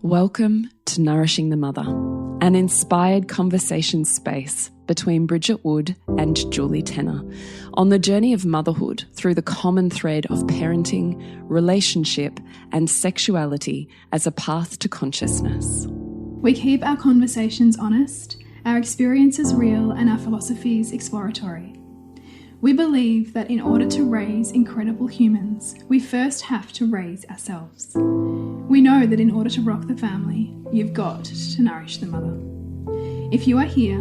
Welcome to Nourishing the Mother, an inspired conversation space between Bridget Wood and Julie Tenner on the journey of motherhood through the common thread of parenting, relationship, and sexuality as a path to consciousness. We keep our conversations honest, our experiences real, and our philosophies exploratory. We believe that in order to raise incredible humans, we first have to raise ourselves. We know that in order to rock the family, you've got to nourish the mother. If you are here,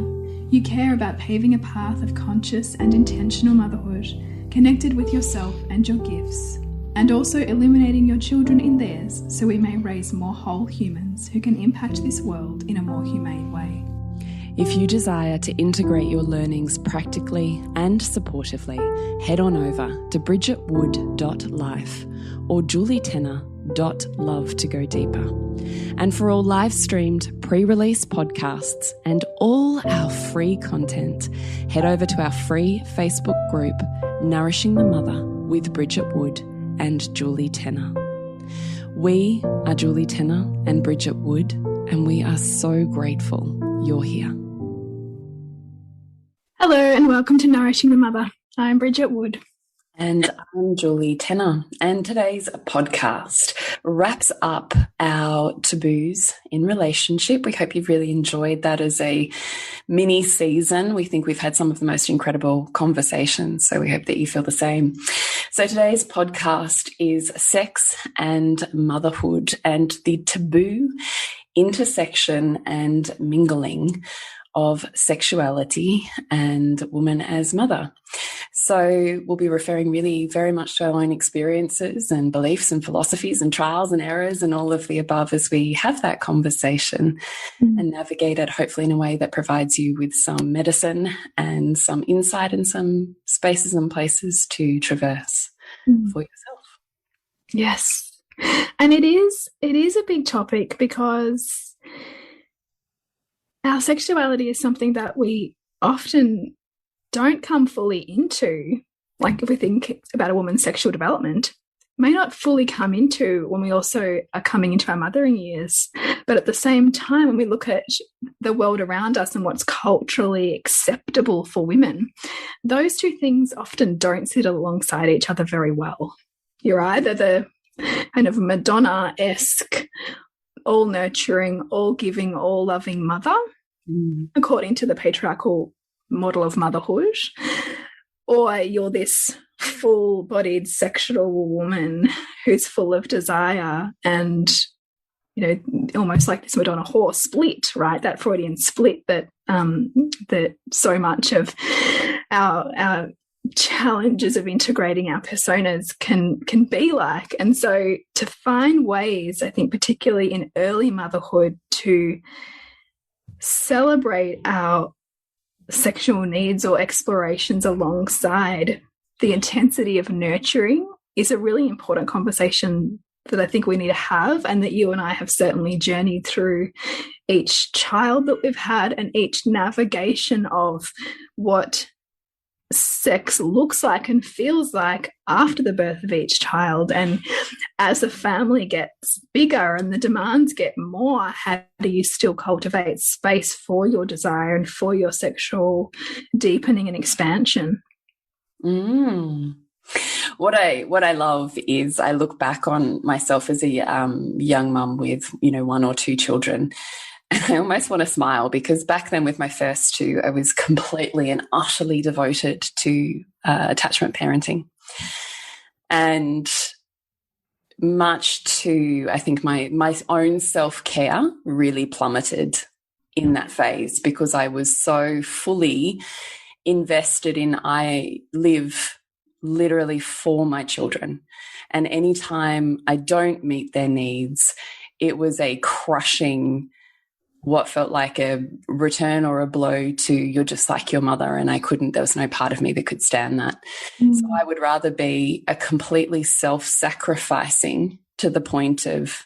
you care about paving a path of conscious and intentional motherhood, connected with yourself and your gifts, and also illuminating your children in theirs so we may raise more whole humans who can impact this world in a more humane way. If you desire to integrate your learnings practically and supportively, head on over to bridgetwood.life or julietenner.love to go deeper. And for all live-streamed pre-release podcasts and all our free content, head over to our free Facebook group, Nourishing the Mother with Bridget Wood and Julie Tenner. We are Julie Tenner and Bridget Wood, and we are so grateful you're here. Hello and welcome to Nourishing the Mother. I'm Bridget Wood. And I'm Julie Tenner. And today's podcast wraps up our taboos in relationship. We hope you've really enjoyed that as a mini season. We think we've had some of the most incredible conversations, so we hope that you feel the same. So today's podcast is sex and motherhood and the taboo intersection and mingling of sexuality and woman as mother. So we'll be referring really very much to our own experiences and beliefs and philosophies and trials and errors and all of the above as we have that conversation and navigate it hopefully in a way that provides you with some medicine and some insight and some spaces and places to traverse for yourself. Yes. And it is a big topic because our sexuality is something that we often don't come fully into. Like if we think about a woman's sexual development, may not fully come into when we also are coming into our mothering years. But at the same time, when we look at the world around us and what's culturally acceptable for women, those two things often don't sit alongside each other very well. You're either the kind of Madonna-esque, all nurturing, all giving, all loving mother, according to the patriarchal model of motherhood, or you're this full-bodied sexual woman who's full of desire and, you know, almost like this Madonna-Whore split, right? That Freudian split that that so much of our challenges of integrating our personas can be like. And so to find ways, I think particularly in early motherhood, to celebrate our sexual needs or explorations alongside the intensity of nurturing is a really important conversation that I think we need to have, and that you and I have certainly journeyed through each child that we've had and each navigation of what sex looks like and feels like after the birth of each child. And as the family gets bigger and the demands get more, how do you still cultivate space for your desire and for your sexual deepening and expansion? What I love is I look back on myself as a young mum with, you know, one or two children, and I almost want to smile because back then with my first two, I was completely and utterly devoted to attachment parenting. And much to, I think, my own self-care really plummeted in that phase because I was so fully invested in I live literally for my children. And anytime I don't meet their needs, it was a crushing, what felt like a return or a blow to you're just like your mother, and there was no part of me that could stand that. So I would rather be a completely self-sacrificing to the point of,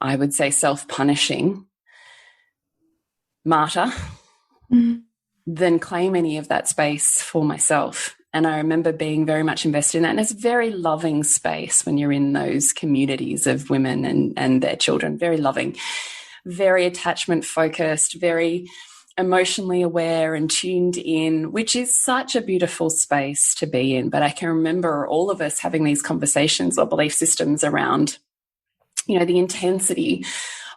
I would say, self-punishing martyr than claim any of that space for myself. And I remember being very much invested in that. And it's a very loving space when you're in those communities of women and their children, very loving, very attachment focused, very emotionally aware and tuned in, which is such a beautiful space to be in. But I can remember all of us having these conversations or belief systems around, you know, the intensity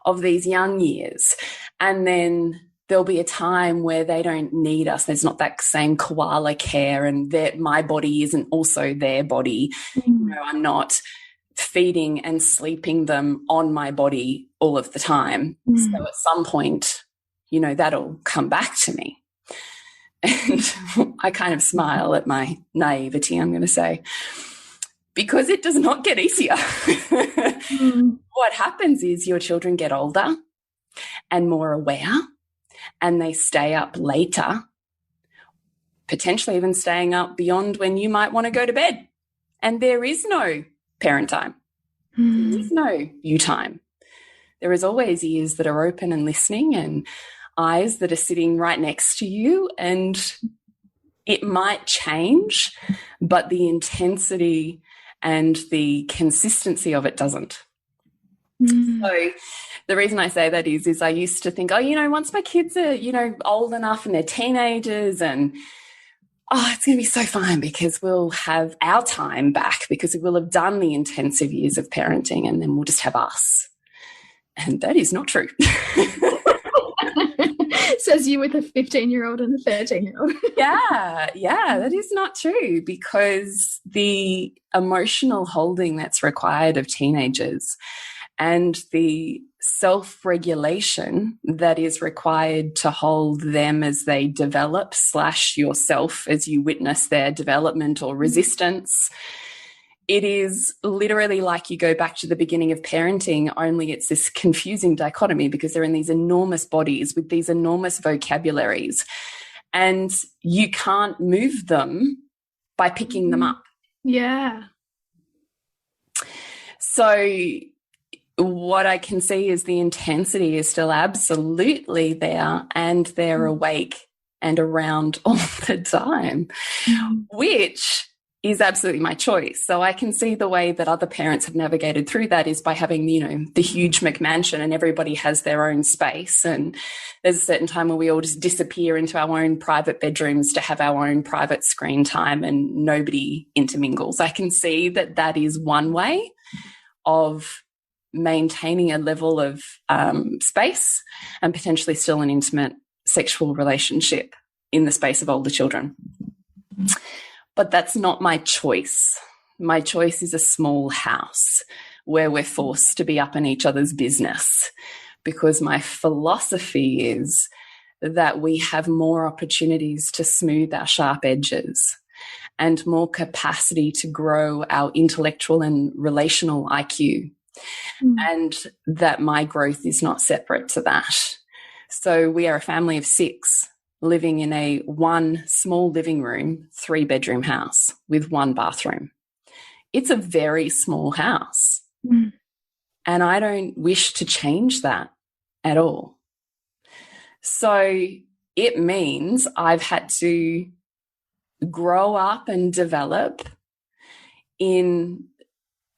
of these young years. And then there'll be a time where they don't need us. There's not that same koala care, and that my body isn't also their body. You know, I'm not feeding and sleeping them on my body all of the time. So at some point, you know, that'll come back to me. And I kind of smile at my naivety, I'm going to say, because it does not get easier. What happens is your children get older and more aware, and they stay up later, potentially even staying up beyond when you might want to go to bed. And there is no parent time. There is no you time. There is always ears that are open and listening, and eyes that are sitting right next to you. And it might change, but the intensity and the consistency of it doesn't. So the reason I say that is I used to think, oh, you know, once my kids are, you know, old enough and they're teenagers, and it's going to be so fine because we'll have our time back because we'll have done the intensive years of parenting, and then we'll just have us. And that is not true. Says you with a 15-year-old and a 13-year-old. Yeah, that is not true, because the emotional holding that's required of teenagers and the self-regulation that is required to hold them as they develop / yourself as you witness their development or resistance. It is literally like you go back to the beginning of parenting, only it's this confusing dichotomy because they're in these enormous bodies with these enormous vocabularies, and you can't move them by picking them up. Yeah. So what I can see is the intensity is still absolutely there, and they're awake and around all the time, which is absolutely my choice. So I can see the way that other parents have navigated through that is by having, you know, the huge McMansion and everybody has their own space. And there's a certain time where we all just disappear into our own private bedrooms to have our own private screen time and nobody intermingles. I can see that that is one way of maintaining a level of space and potentially still an intimate sexual relationship in the space of older children. But that's not my choice. My choice is a small house where we're forced to be up in each other's business, because my philosophy is that we have more opportunities to smooth our sharp edges and more capacity to grow our intellectual and relational IQ, and that my growth is not separate to that. So we are a family of 6 living in a 1 small living room, 3-bedroom house with 1 bathroom. It's a very small house. And I don't wish to change that at all. So it means I've had to grow up and develop in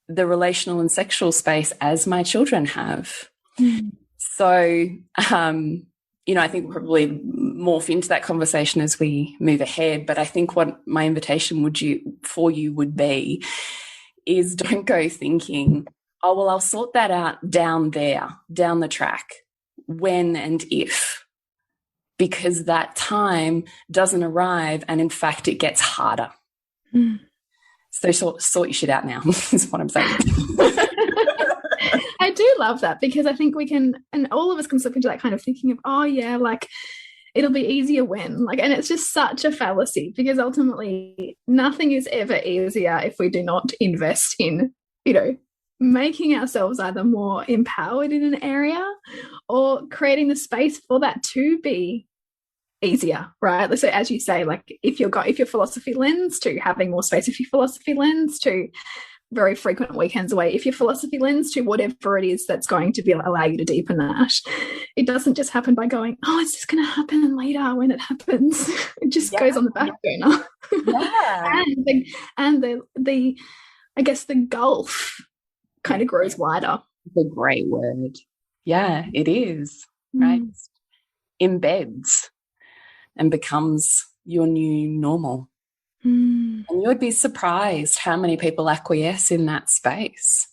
the relational and sexual space as my children have. So, you know, I think we'll probably morph into that conversation as we move ahead. But I think what my invitation for you would be is don't go thinking, oh, well, I'll sort that out down there, down the track, when and if, because that time doesn't arrive. And in fact, it gets harder. So sort your shit out now is what I'm saying. I do love that, because I think we can, and all of us can slip into that kind of thinking of, oh yeah, like it'll be easier when, like, and it's just such a fallacy, because ultimately nothing is ever easier if we do not invest in, you know, making ourselves either more empowered in an area or creating the space for that to be easier, right? So as you say, like if your philosophy lends to having more space, if your philosophy lends to very frequent weekends away, if your philosophy lends to whatever it is that's going to be allow you to deepen that, it doesn't just happen by going, oh, it's just going to happen later when it happens. It just goes on the back burner. Yeah. And the I guess the gulf kind of grows wider. It's a great word. Yeah, it is, right? Mm. Embeds and becomes your new normal. Mm. And you would be surprised how many people acquiesce in that space.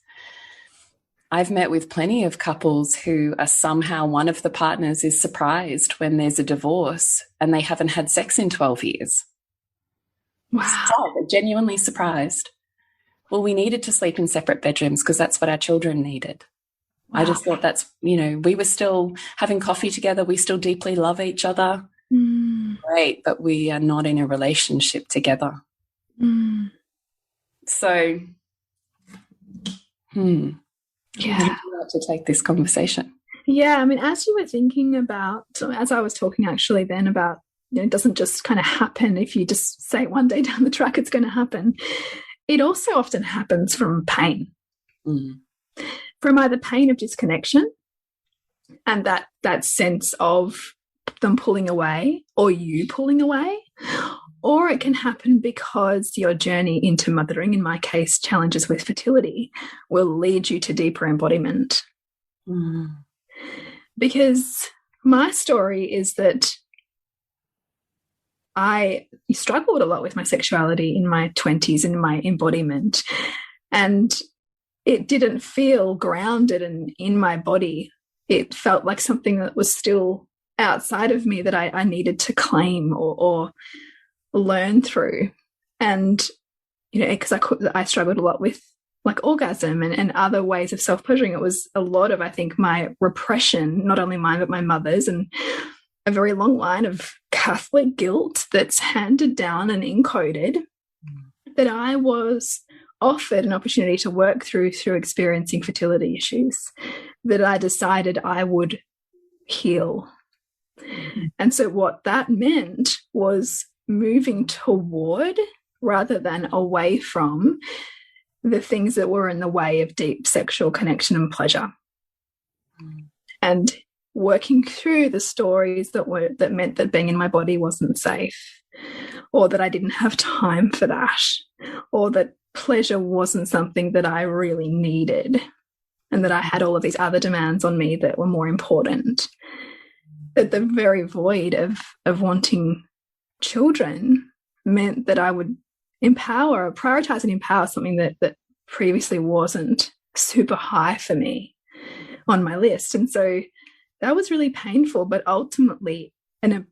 I've met with plenty of couples who are somehow one of the partners is surprised when there's a divorce and they haven't had sex in 12 years. Wow. They're genuinely surprised. Well, we needed to sleep in separate bedrooms because that's what our children needed. Wow. I just thought that's, you know, we were still having coffee together. We still deeply love each other. Mm. Great, but we are not in a relationship together. Mm. So, yeah. Would you like to take this conversation? Yeah, I mean, as you were thinking about, as I was talking actually then about, you know, it doesn't just kind of happen if you just say one day down the track it's going to happen. It also often happens from pain, from either pain of disconnection and that sense of them pulling away or you pulling away, or it can happen because your journey into mothering, in my case, challenges with fertility, will lead you to deeper embodiment. Because my story is that I struggled a lot with my sexuality in my 20s and in my embodiment, and it didn't feel grounded and in my body. It felt like something that was still outside of me that I needed to claim or learn through. And, you know, because I struggled a lot with like orgasm and other ways of self-pleasuring. It was a lot of, I think, my repression, not only mine, but my mother's, and a very long line of Catholic guilt that's handed down and encoded that I was offered an opportunity to work through experiencing fertility issues that I decided I would heal. And so what that meant was moving toward rather than away from the things that were in the way of deep sexual connection and pleasure. And working through the stories that meant that being in my body wasn't safe, or that I didn't have time for that, or that pleasure wasn't something that I really needed, and that I had all of these other demands on me that were more important. That the very void of wanting children meant that I would prioritize and empower something that previously wasn't super high for me on my list. And so that was really painful, but ultimately an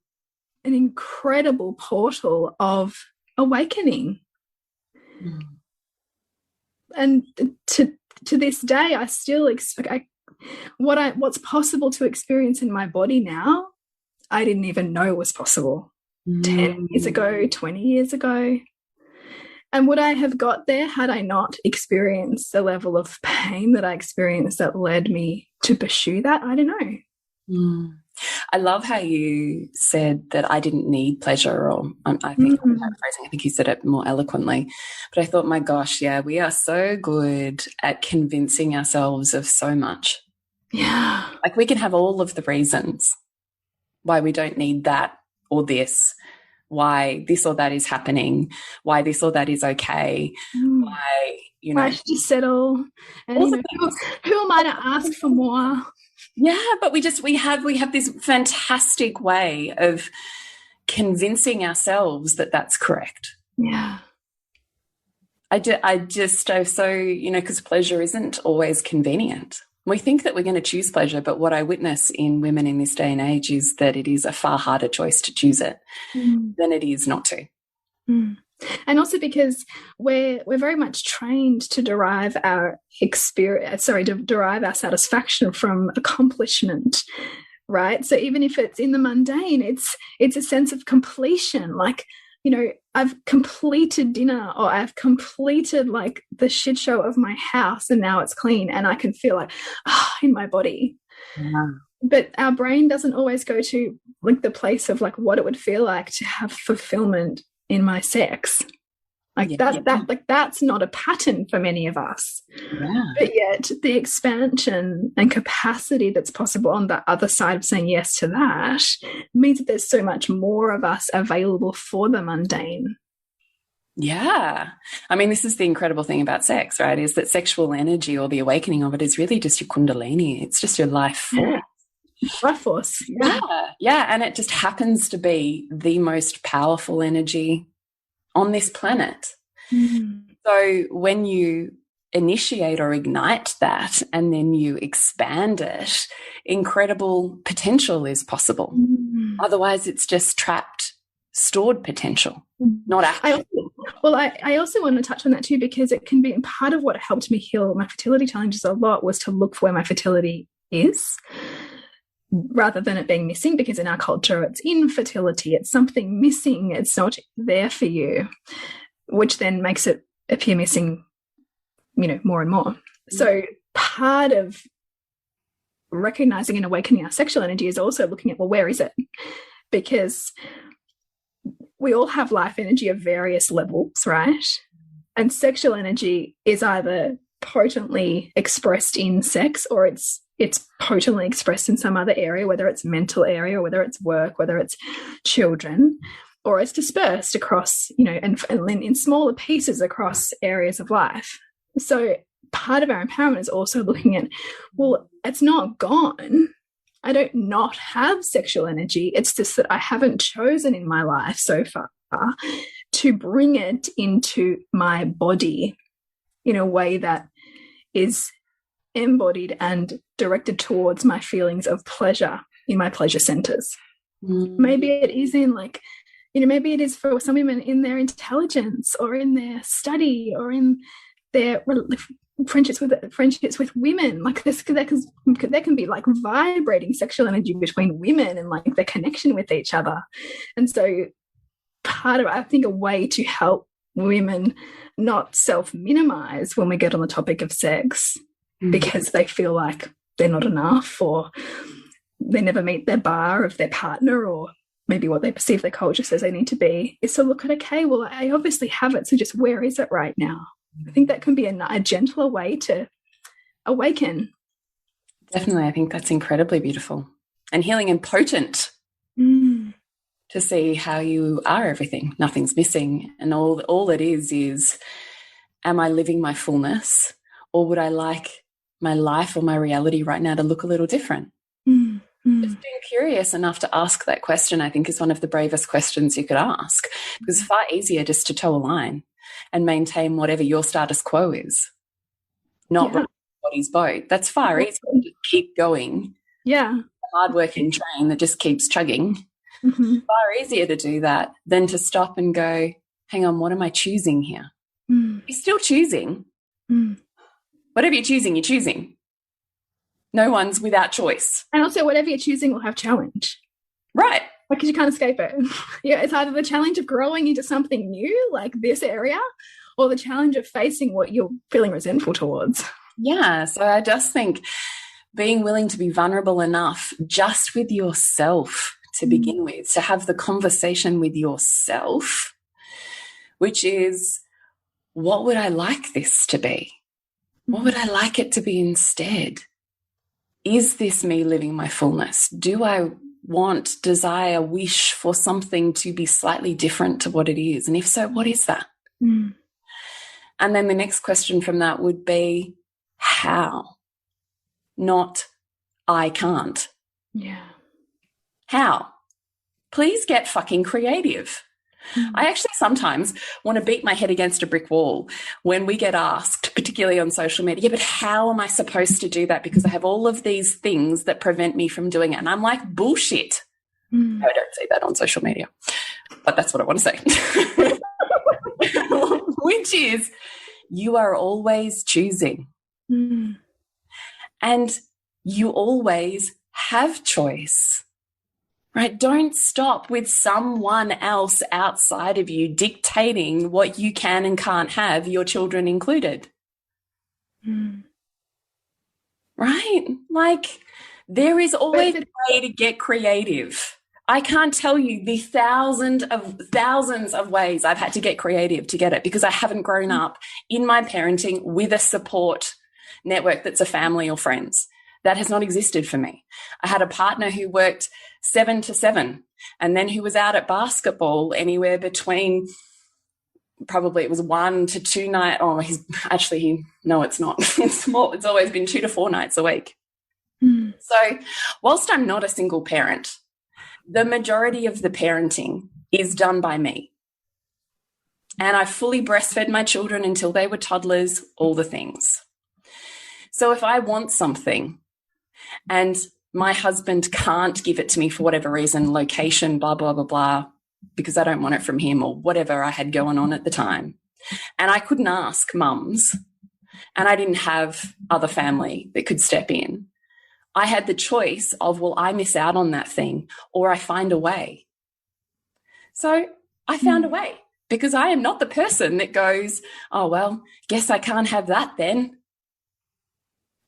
incredible portal of awakening. And to this day, I still what's possible to experience in my body now, I didn't even know was possible 10 years ago, 20 years ago. And would I have got there had I not experienced the level of pain that I experienced that led me to pursue that? I don't know. I love how you said that I didn't need pleasure, or I think I'm paraphrasing, I think you said it more eloquently. But I thought, my gosh, yeah, we are so good at convincing ourselves of so much. Yeah. Like we can have all of the reasons why we don't need that or this, why this or that is happening, why this or that is okay, why, you know. I should just settle. And, you know, who am I to ask for more? Yeah, but we have this fantastic way of convincing ourselves that that's correct. Yeah. I so, you know, because pleasure isn't always convenient. We think that we're going to choose pleasure, but what I witness in women in this day and age is that it is a far harder choice to choose it than it is not to. And also because we're very much trained to derive our derive our satisfaction from accomplishment, right? So even if it's in the mundane, it's a sense of completion. Like, you know, I've completed dinner, or I've completed like the shit show of my house, and now it's clean, and I can feel like in my body. Yeah. But our brain doesn't always go to like the place of like what it would feel like to have fulfillment in my sex. Like that's not a pattern for many of us. Yeah. But yet the expansion and capacity that's possible on the other side of saying yes to that means that there's so much more of us available for the mundane. Yeah. I mean, this is the incredible thing about sex, right? Is that sexual energy or the awakening of it is really just your kundalini. It's just your life force. Life force. Yeah. Yeah. Yeah. And it just happens to be the most powerful energy on this planet. Mm. So when you initiate or ignite that and then you expand it, incredible potential is possible. Mm. Otherwise, it's just trapped, stored potential, not actual. I also want to touch on that too, because it can be part of what helped me heal my fertility challenges a lot was to look for where my fertility is rather than it being missing, because in our culture it's infertility, it's something missing, it's not there for you, which then makes it appear missing, you know, more and more. So part of recognizing and awakening our sexual energy is also looking at, well, where is it? Because we all have life energy of various levels, right? And sexual energy is either potently expressed in sex or it's potently expressed in some other area, whether it's mental area, or whether it's work, whether it's children, or it's dispersed across, you know, and in smaller pieces across areas of life. So part of our empowerment is also looking at, well, it's not gone. I don't not have sexual energy. It's just that I haven't chosen in my life so far to bring it into my body in a way that is embodied and directed towards my feelings of pleasure in my pleasure centers. Maybe it is in, like, you know, maybe it is for some women in their intelligence or in their study or in their friendships with women. Like there can be like vibrating sexual energy between women and like the connection with each other. And so part of, I think, a way to help women not self-minimize when we get on the topic of sex because they feel like they're not enough or they never meet their bar of their partner or maybe what they perceive their culture says they need to be, is to look at, okay, well, I obviously have it, so just where is it right now? I think that can be a gentler way to awaken. Definitely. I think that's incredibly beautiful and healing and potent to see how you are everything. Nothing's missing. And all it is, am I living my fullness, or would I like my life or my reality right now to look a little different? Just being curious enough to ask that question, I think, is one of the bravest questions you could ask, because it's far easier just to toe a line and maintain whatever your status quo is, not run anybody's boat. That's far easier to keep going. Yeah. A hardworking train that just keeps chugging. Far easier to do that than to stop and go, hang on, what am I choosing here? You're still choosing. Whatever you're choosing. No one's without choice. And also whatever you're choosing will have challenge. Right. Because you can't escape it. Yeah, it's either the challenge of growing into something new, like this area, or the challenge of facing what you're feeling resentful towards. Yeah, so I just think being willing to be vulnerable enough just with yourself to begin with, to have the conversation with yourself, which is, what would I like this to be? What would I like it to be instead? Is this me living my fullness? Do I want, desire, wish for something to be slightly different to what it is? And if so, what is that? And then the next question from that would be, how? Not, I can't. Yeah. How? Please get fucking creative. I actually sometimes want to beat my head against a brick wall when we get asked, particularly on social media, yeah, but how am I supposed to do that? Because I have all of these things that prevent me from doing it. And I'm like, bullshit. No, I don't say that on social media, but that's what I want to say. Which is, you are always choosing. And you always have choice. Right? Don't stop with someone else outside of you dictating what you can and can't have, your children included. Right? Like, there is always a way to get creative. I can't tell you the thousands of ways I've had to get creative to get it, because I haven't grown up in my parenting with a support network that's a family or friends. That has not existed for me. I had a partner who worked 7 to 7 and then who was out at basketball anywhere between probably it was 1 to 2 nights. Oh, no, it's not. It's more, it's always been 2 to 4 nights a week. So whilst I'm not a single parent, the majority of the parenting is done by me. And I fully breastfed my children until they were toddlers, all the things. So if I want something and my husband can't give it to me for whatever reason, location, blah, blah, blah, blah, because I don't want it from him or whatever I had going on at the time, and I couldn't ask mums, and I didn't have other family that could step in, I had the choice of, well, I miss out on that thing or I find a way. So I found a way, because I am not the person that goes, oh, well, guess I can't have that then.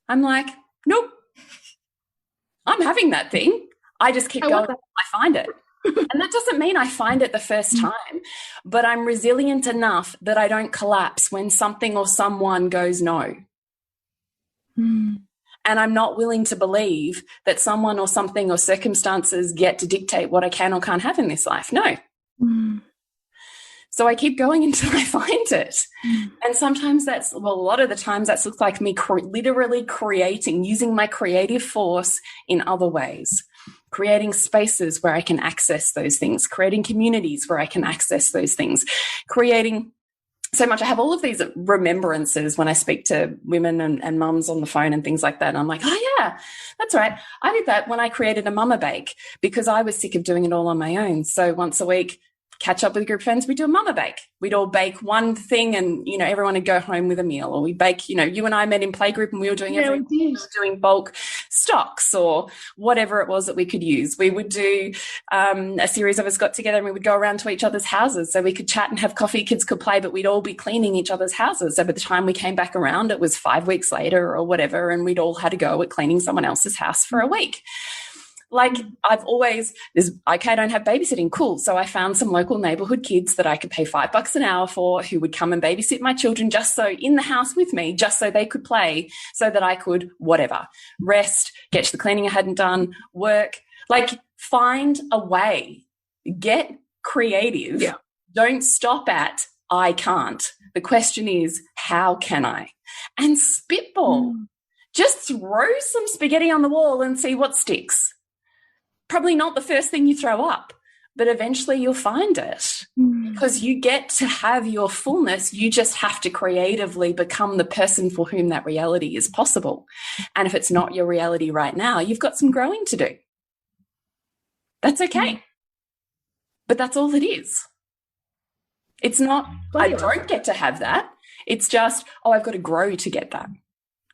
I'm like, nope, I'm having that thing. I just keep going until I find it. And that doesn't mean I find it the first time, but I'm resilient enough that I don't collapse when something or someone goes no. And I'm not willing to believe that someone or something or circumstances get to dictate what I can or can't have in this life. No. So I keep going until I find it. And sometimes a lot of the times that looks like me literally creating, using my creative force in other ways, creating spaces where I can access those things, creating communities where I can access those things, creating so much. I have all of these remembrances when I speak to women and mums on the phone and things like that. And I'm like, oh yeah, that's right. I did that when I created a mama bake because I was sick of doing it all on my own. So once a week, catch up with a group of friends, we do a mama bake. We'd all bake one thing and, everyone would go home with a meal. Or we bake, you and I met in playgroup and we were doing everything. We were doing bulk stocks or whatever it was that we could use. We would do a series of us got together and we would go around to each other's houses so we could chat and have coffee, kids could play, but we'd all be cleaning each other's houses. So by the time we came back around, it was 5 weeks later or whatever, and we'd all had a go at cleaning someone else's house for a week. Like I've always, I don't have babysitting. Cool. So I found some local neighborhood kids that I could pay $5 an hour for, who would come and babysit my children just so in the house with me, just so they could play, so that I could whatever, rest, get to the cleaning I hadn't done, work, like find a way, get creative. Yeah. Don't stop at, I can't. The question is, how can I? And spitball. Just throw some spaghetti on the wall and see what sticks. Probably not the first thing you throw up, but eventually you'll find it because you get to have your fullness. You just have to creatively become the person for whom that reality is possible. And if it's not your reality right now, you've got some growing to do. That's okay. But that's all it is. It's not, I don't get to have that. It's just, I've got to grow to get that.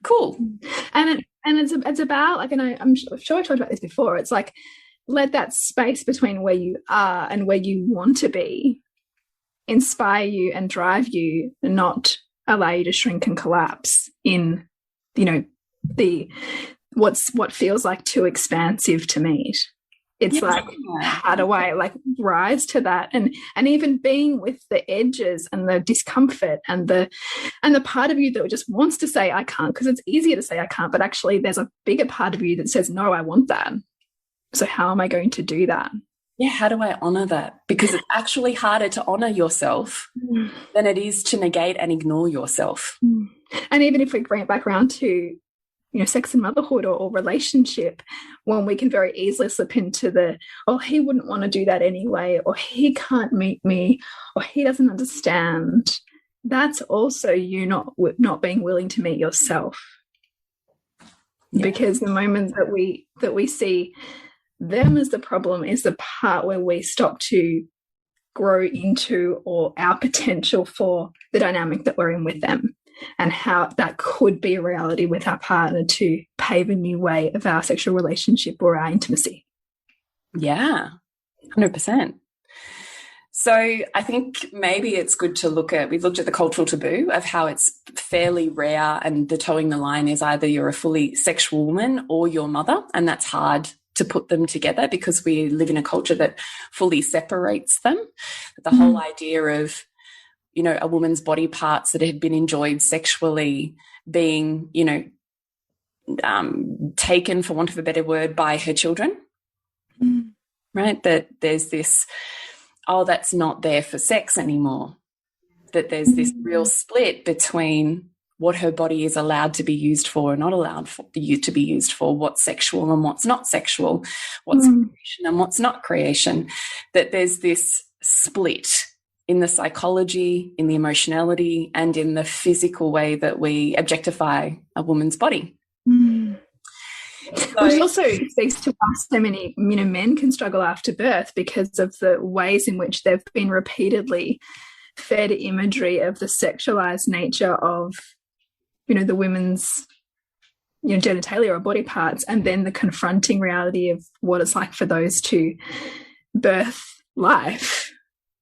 Cool. And it's about, like, and I'm sure I talked about this before, it's like, let that space between where you are and where you want to be inspire you and drive you, and not allow you to shrink and collapse in, what feels like too expansive to meet. It's like, how do I rise to that? And even being with the edges and the discomfort and the part of you that just wants to say, I can't, because it's easier to say I can't, but actually there's a bigger part of you that says, no, I want that. So how am I going to do that? Yeah, how do I honor that? Because it's actually harder to honor yourself than it is to negate and ignore yourself. And even if we bring it back around to, sex and motherhood or relationship, when we can very easily slip into he wouldn't want to do that anyway, or he can't meet me, or he doesn't understand. That's also you not being willing to meet yourself. Yeah. Because the moment that we see them as the problem is the part where we stop to grow into or our potential for the dynamic that we're in with them, and how that could be a reality with our partner to pave a new way of our sexual relationship or our intimacy. Yeah, 100%. So I think maybe it's good to we've looked at the cultural taboo of how it's fairly rare, and the towing the line is either you're a fully sexual woman or your mother, and that's hard to put them together because we live in a culture that fully separates them. The whole idea of, a woman's body parts that had been enjoyed sexually being, taken, for want of a better word, by her children, right? That there's this, that's not there for sex anymore. that there's this real split between what her body is allowed to be used for and not allowed for you to be used for, what's sexual and what's not sexual, what's creation and what's not creation, that there's this split in the psychology, in the emotionality, and in the physical way that we objectify a woman's body. So, which also speaks to why so many, men can struggle after birth, because of the ways in which they've been repeatedly fed imagery of the sexualized nature of, the women's, genitalia or body parts, and then the confronting reality of what it's like for those to birth life.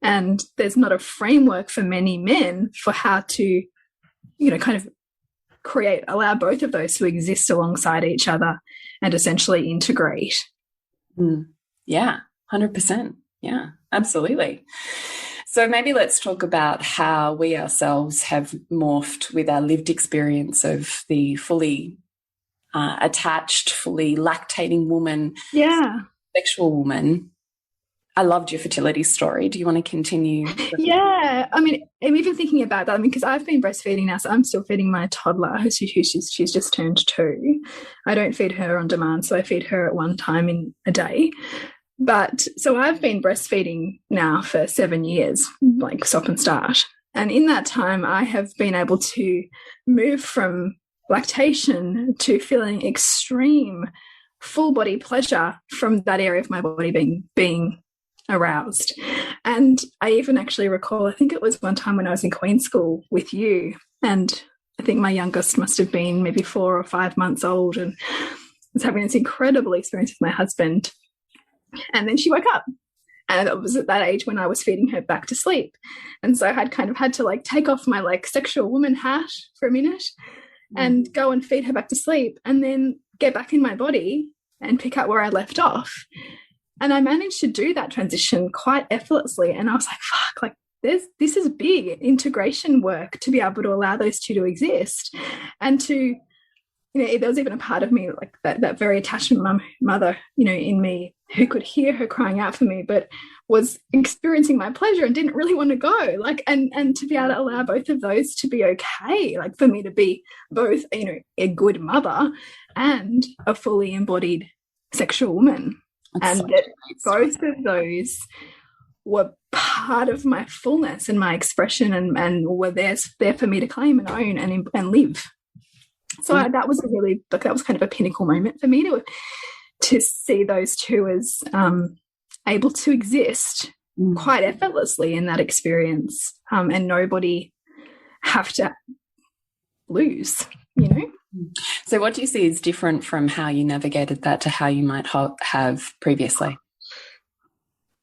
And there's not a framework for many men for how to, kind of allow both of those to exist alongside each other and essentially integrate. Yeah, 100%. Yeah, absolutely. So maybe let's talk about how we ourselves have morphed with our lived experience of the fully attached, fully lactating woman, sexual woman. I loved your fertility story. Do you want to continue? Yeah, I'm even thinking about that. Because I've been breastfeeding now, so I'm still feeding my toddler, she's just turned 2. I don't feed her on demand, so I feed her at one time in a day. But so I've been breastfeeding now for 7 years, like stop and start. And in that time, I have been able to move from lactation to feeling extreme full body pleasure from that area of my body being aroused. And I even actually recall, I think it was one time when I was in Queen's School with you, and I think my youngest must have been maybe 4 or 5 months old, and I was having this incredible experience with my husband. And then she woke up, and it was at that age when I was feeding her back to sleep. And so I had kind of had to like take off my like sexual woman hat for a minute and go and feed her back to sleep, and then get back in my body and pick up where I left off. And I managed to do that transition quite effortlessly. And I was like, fuck, like this is big integration work to be able to allow those two to exist. And to, there was even a part of me, like that very attachment mother, in me, who could hear her crying out for me, but was experiencing my pleasure and didn't really want to go. Like, and to be able to allow both of those to be okay, like for me to be both, a good mother and a fully embodied sexual woman. That's and that both of those were part of my fullness and my expression, and were there for me to claim and own and live. So that was that was kind of a pinnacle moment for me to see those two as able to exist quite effortlessly in that experience, and nobody have to lose, So what do you see is different from how you navigated that to how you might have previously?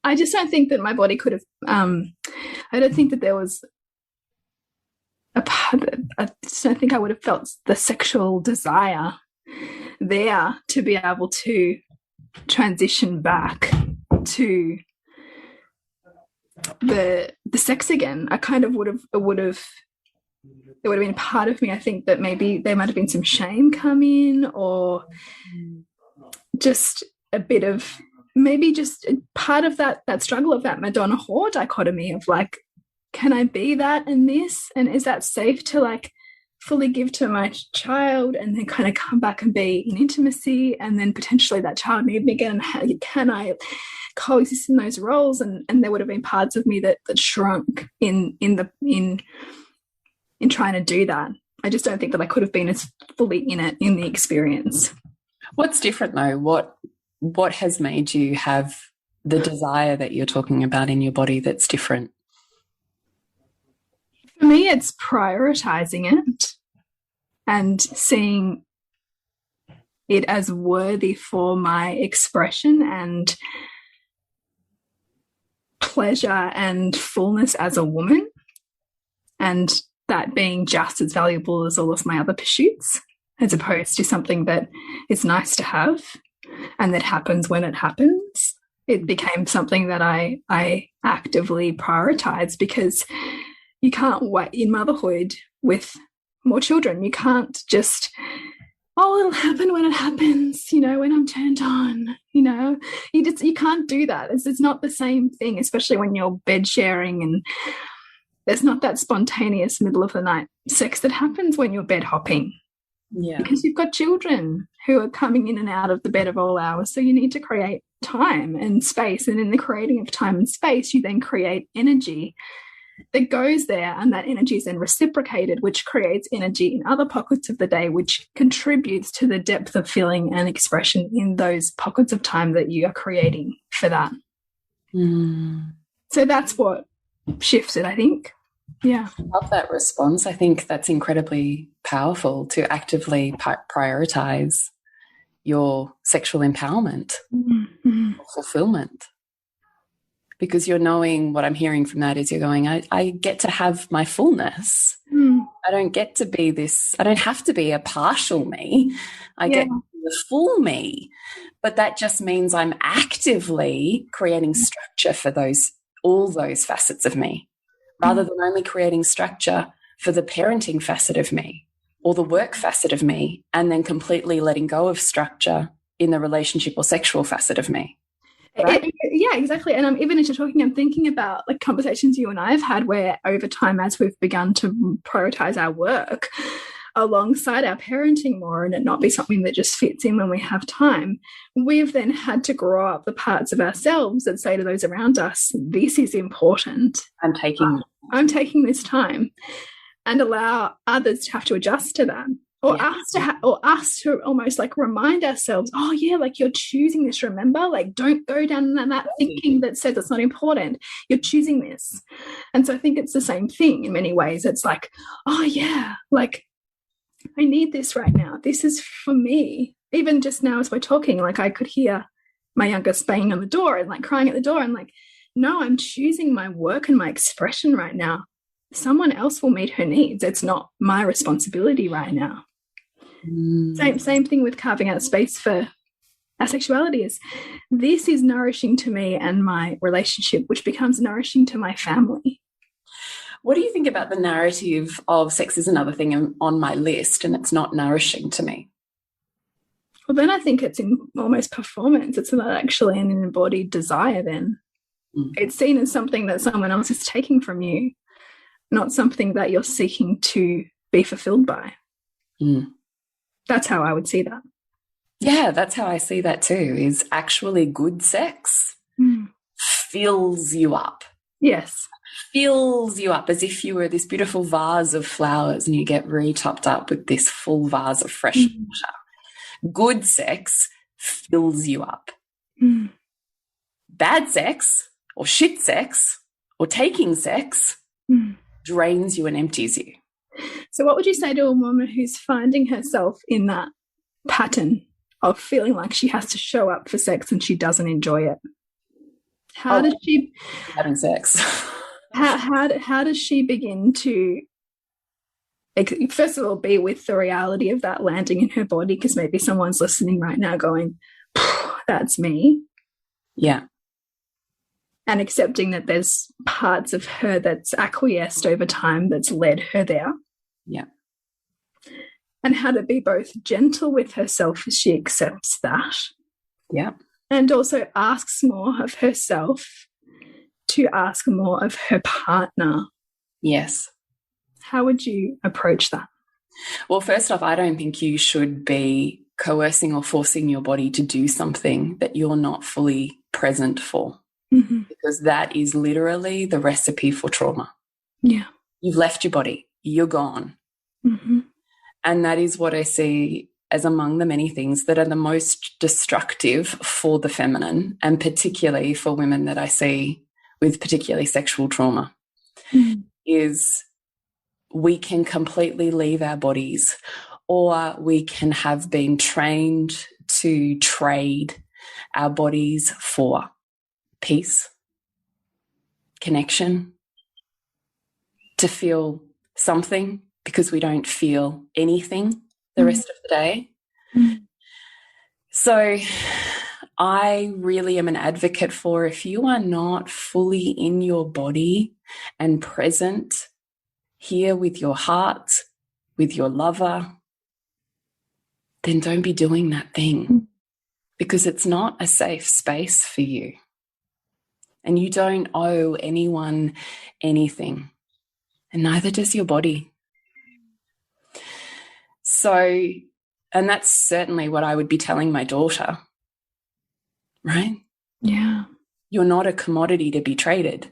I just don't think that my body could have, I don't think that there was I just don't think I would have felt the sexual desire there to be able to transition back to the sex again. I kind of there would have been part of me, I think, that maybe there might have been some shame come in, or just a bit of, maybe just part of that struggle of that Madonna-Whore dichotomy of like, can I be that and this? And is that safe to like fully give to my child and then kind of come back and be in intimacy, and then potentially that child need me again? And can I coexist in those roles? And there would have been parts of me that shrunk in trying to do that. I just don't think that I could have been as fully in it in the experience. What's different though? What has made you have the desire that you're talking about in your body that's different? For me, it's prioritizing it and seeing it as worthy for my expression and pleasure and fullness as a woman, and that being just as valuable as all of my other pursuits, as opposed to something that is nice to have and that happens when it happens. It became something that I actively prioritize, because you can't wait in motherhood with more children. You can't just, it'll happen when it happens, when I'm turned on, you can't do that. It's not the same thing, especially when you're bed sharing and There's not that spontaneous middle of the night sex that happens when you're bed hopping. Yeah. Because you've got children who are coming in and out of the bed of all hours. So you need to create time and space. And in the creating of time and space, you then create energy that goes there, and that energy is then reciprocated, which creates energy in other pockets of the day, which contributes to the depth of feeling and expression in those pockets of time that you are creating for that. So that's what shifts it, I think. Yeah. I love that response. I think that's incredibly powerful, to actively prioritize your sexual empowerment, fulfillment. Because you're knowing, what I'm hearing from that is you're going, I get to have my fullness. I don't get to be this, I don't have to be a partial me. I get the full me. But that just means I'm actively creating structure for all those facets of me, rather than only creating structure for the parenting facet of me or the work facet of me, and then completely letting go of structure in the relationship or sexual facet of me. Right? Yeah, exactly. And even as you're talking, I'm thinking about like conversations you and I have had where over time, as we've begun to prioritize our work alongside our parenting more, and it not be something that just fits in when we have time, we've then had to grow up the parts of ourselves that say to those around us, this is important. I'm taking this time, and allow others to have to adjust to that. Or us to almost like remind ourselves, oh yeah, like you're choosing this, remember? Like don't go down that thinking that says it's not important. You're choosing this. And so I think it's the same thing in many ways. It's like, oh yeah, like I need this right now. This is for me. Even just now as we're talking, like I could hear my youngest banging on the door and like crying at the door, and like, no, I'm choosing my work and my expression right now. Someone else will meet her needs. It's not my responsibility right now. Same thing with carving out space for our sexuality. Is this is nourishing to me and my relationship, which becomes nourishing to my family. What do you think about the narrative of sex is another thing on my list and it's not nourishing to me? Well, then I think it's in almost performance. It's not actually an embodied desire then. It's seen as something that someone else is taking from you, not something that you're seeking to be fulfilled by. That's how I would see that. Yeah, that's how I see that too, is actually good sex fills you up. Yes. Fills you up as if you were this beautiful vase of flowers and you get re-topped up with this full vase of fresh water. Good sex fills you up. Bad sex or shit sex or taking sex drains you and empties you. So what would you say to a woman who's finding herself in that pattern of feeling like she has to show up for sex and she doesn't enjoy it? How does she having sex? how does she begin to, first of all, be with the reality of that landing in her body? Because maybe someone's listening right now going, that's me. Yeah. And accepting that there's parts of her that's acquiesced over time that's led her there. Yeah. And how to be both gentle with herself as she accepts that. Yeah. And also asks more of herself to ask more of her partner. Yes. How would you approach that? Well, first off, I don't think you should be coercing or forcing your body to do something that you're not fully present for. Because that is literally the recipe for trauma. Yeah. You've left your body. You're gone. And that is what I see as among the many things that are the most destructive for the feminine, and particularly for women that I see with particularly sexual trauma, is we can completely leave our bodies, or we can have been trained to trade our bodies for peace, connection, to feel something, because we don't feel anything the rest of the day. So I really am an advocate for, if you are not fully in your body and present here with your heart, with your lover, then don't be doing that thing, because it's not a safe space for you. And you don't owe anyone anything. and neither does your body. So, and that's certainly what I would be telling my daughter, right? Yeah. You're not a commodity to be traded,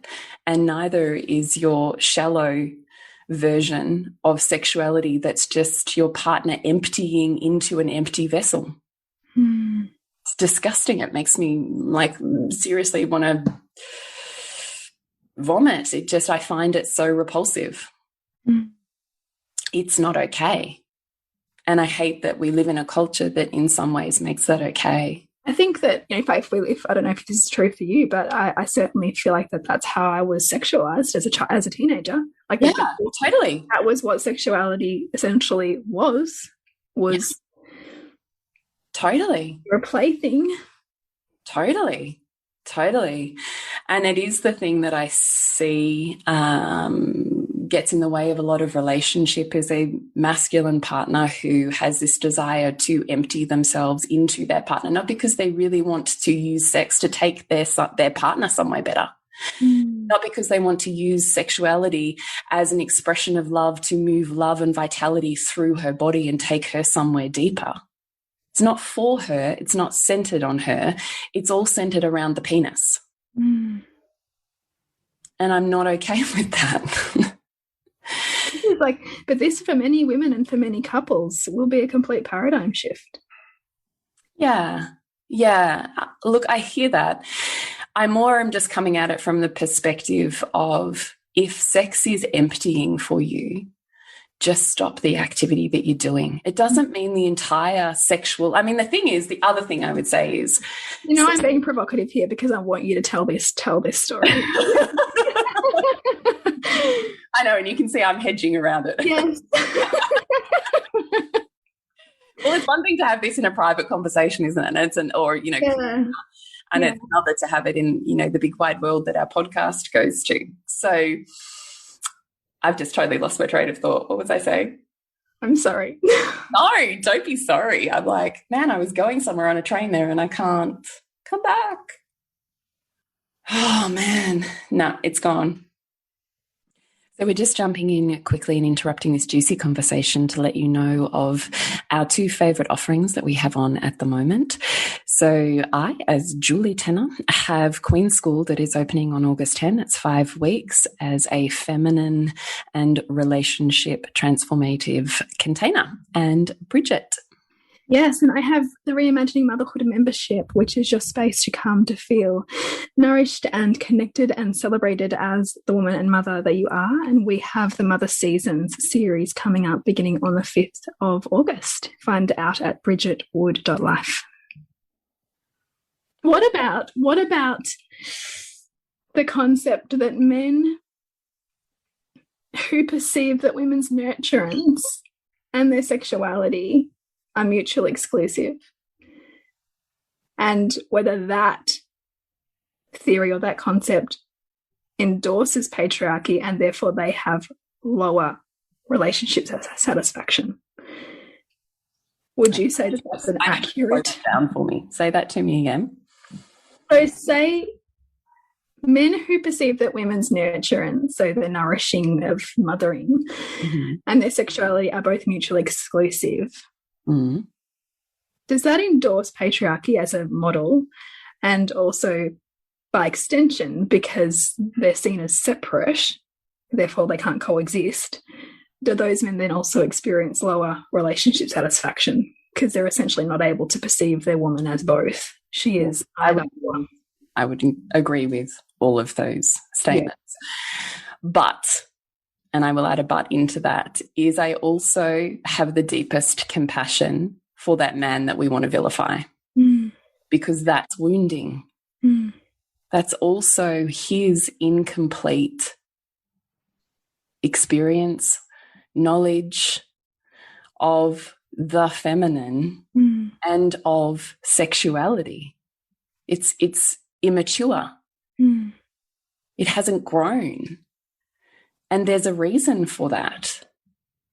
and neither is your shallow version of sexuality that's just your partner emptying into an empty vessel. It's disgusting. It makes me like seriously want to vomit. I find it so repulsive. It's not okay. And I hate that we live in a culture that in some ways makes that okay. I think that, you know, if I don't know if this is true for you, but I certainly feel like that's how I was sexualized as a teenager. Like, yeah, totally. That was what sexuality essentially was totally your plaything. Totally. And it is the thing that I see gets in the way of a lot of relationship is a masculine partner who has this desire to empty themselves into their partner, not because they really want to use sex to take their partner somewhere better, not because they want to use sexuality as an expression of love to move love and vitality through her body and take her somewhere deeper. It's not for her. It's not centered on her. It's all centered around the penis. And I'm not okay with that. But this for many women and for many couples will be a complete paradigm shift. Yeah. Look, I hear that. I'm just coming at it from the perspective of if sex is emptying for you, just stop the activity that you're doing. It doesn't mean the entire sexual. I mean, the other thing I would say is, you know, I'm being provocative here because I want you to tell this story. I know, and you can see I'm hedging around it. Yes. Well, it's one thing to have this in a private conversation, isn't it? And it's it's another to have it in, you know, the big wide world that our podcast goes to. So I've just totally lost my train of thought. What was I saying? I'm sorry. No, don't be sorry. I'm like, man, I was going somewhere on a train there and I can't come back. Oh, man. No, it's gone. So we're just jumping in quickly and interrupting this juicy conversation to let you know of our two favourite offerings that we have on at the moment. So I, as Julie Tenner, have Queen School that is opening on August 10. It's 5 weeks as a feminine and relationship transformative container. And Bridget. Yes, and I have the Reimagining Motherhood membership, which is your space to come to feel nourished and connected and celebrated as the woman and mother that you are. And we have the Mother Seasons series coming up beginning on the 5th of August. Find out at bridgetwood.life. What about the concept that men who perceive that women's nurturance and their sexuality are mutually exclusive, and whether that theory or that concept endorses patriarchy and therefore they have lower relationship satisfaction? Would you say that that's an accurate? Down for me. Say that to me again. So say men who perceive that women's nurturance, so the nourishing of mothering, and their sexuality are both mutually exclusive. Does that endorse patriarchy as a model, and also by extension, because they're seen as separate, therefore they can't coexist, do those men then also experience lower relationship satisfaction because they're essentially not able to perceive their woman as both? She is either one. I would agree with all of those statements. But, and I will add a but into that, is I also have the deepest compassion for that man that we want to vilify, because that's wounding. That's also his incomplete experience, knowledge of the feminine and of sexuality. It's immature. It hasn't grown. And there's a reason for that.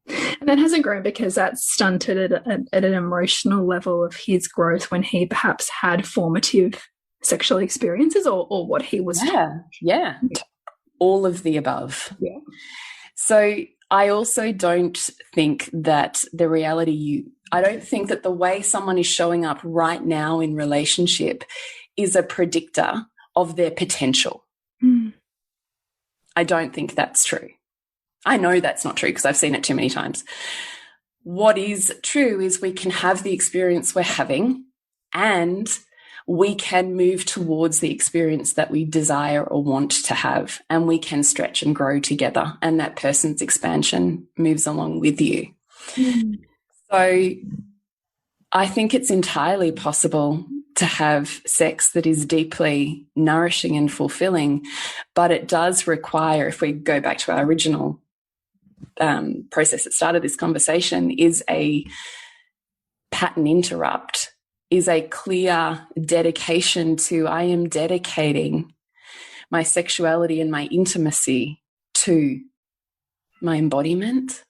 And that hasn't grown because that's stunted at an emotional level of his growth when he perhaps had formative sexual experiences or what he was. Yeah. All of the above. Yeah. So I also don't think that the reality I don't think that the way someone is showing up right now in relationship is a predictor of their potential. I don't think that's true. I know that's not true because I've seen it too many times. What is true is we can have the experience we're having, and we can move towards the experience that we desire or want to have, and we can stretch and grow together, and that person's expansion moves along with you. So I think it's entirely possible to have sex that is deeply nourishing and fulfilling, but it does require, if we go back to our original process that started this conversation, is a pattern interrupt, is a clear dedication to, I am dedicating my sexuality and my intimacy to my embodiment.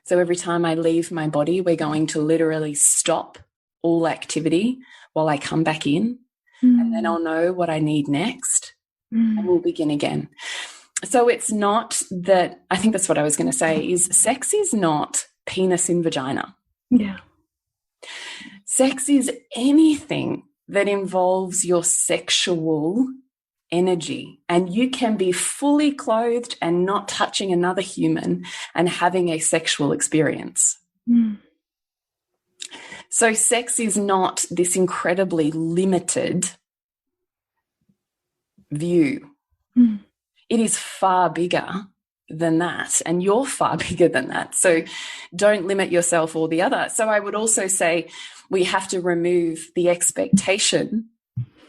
So every time I leave my body, we're going to literally stop all activity while I come back in, and then I'll know what I need next, and we'll begin again. So it's not that, I think that's what I was going to say, is sex is not penis in vagina. Yeah. Sex is anything that involves your sexual energy, and you can be fully clothed and not touching another human and having a sexual experience. So sex is not this incredibly limited view. It is far bigger than that, and you're far bigger than that. So don't limit yourself or the other. So I would also say we have to remove the expectation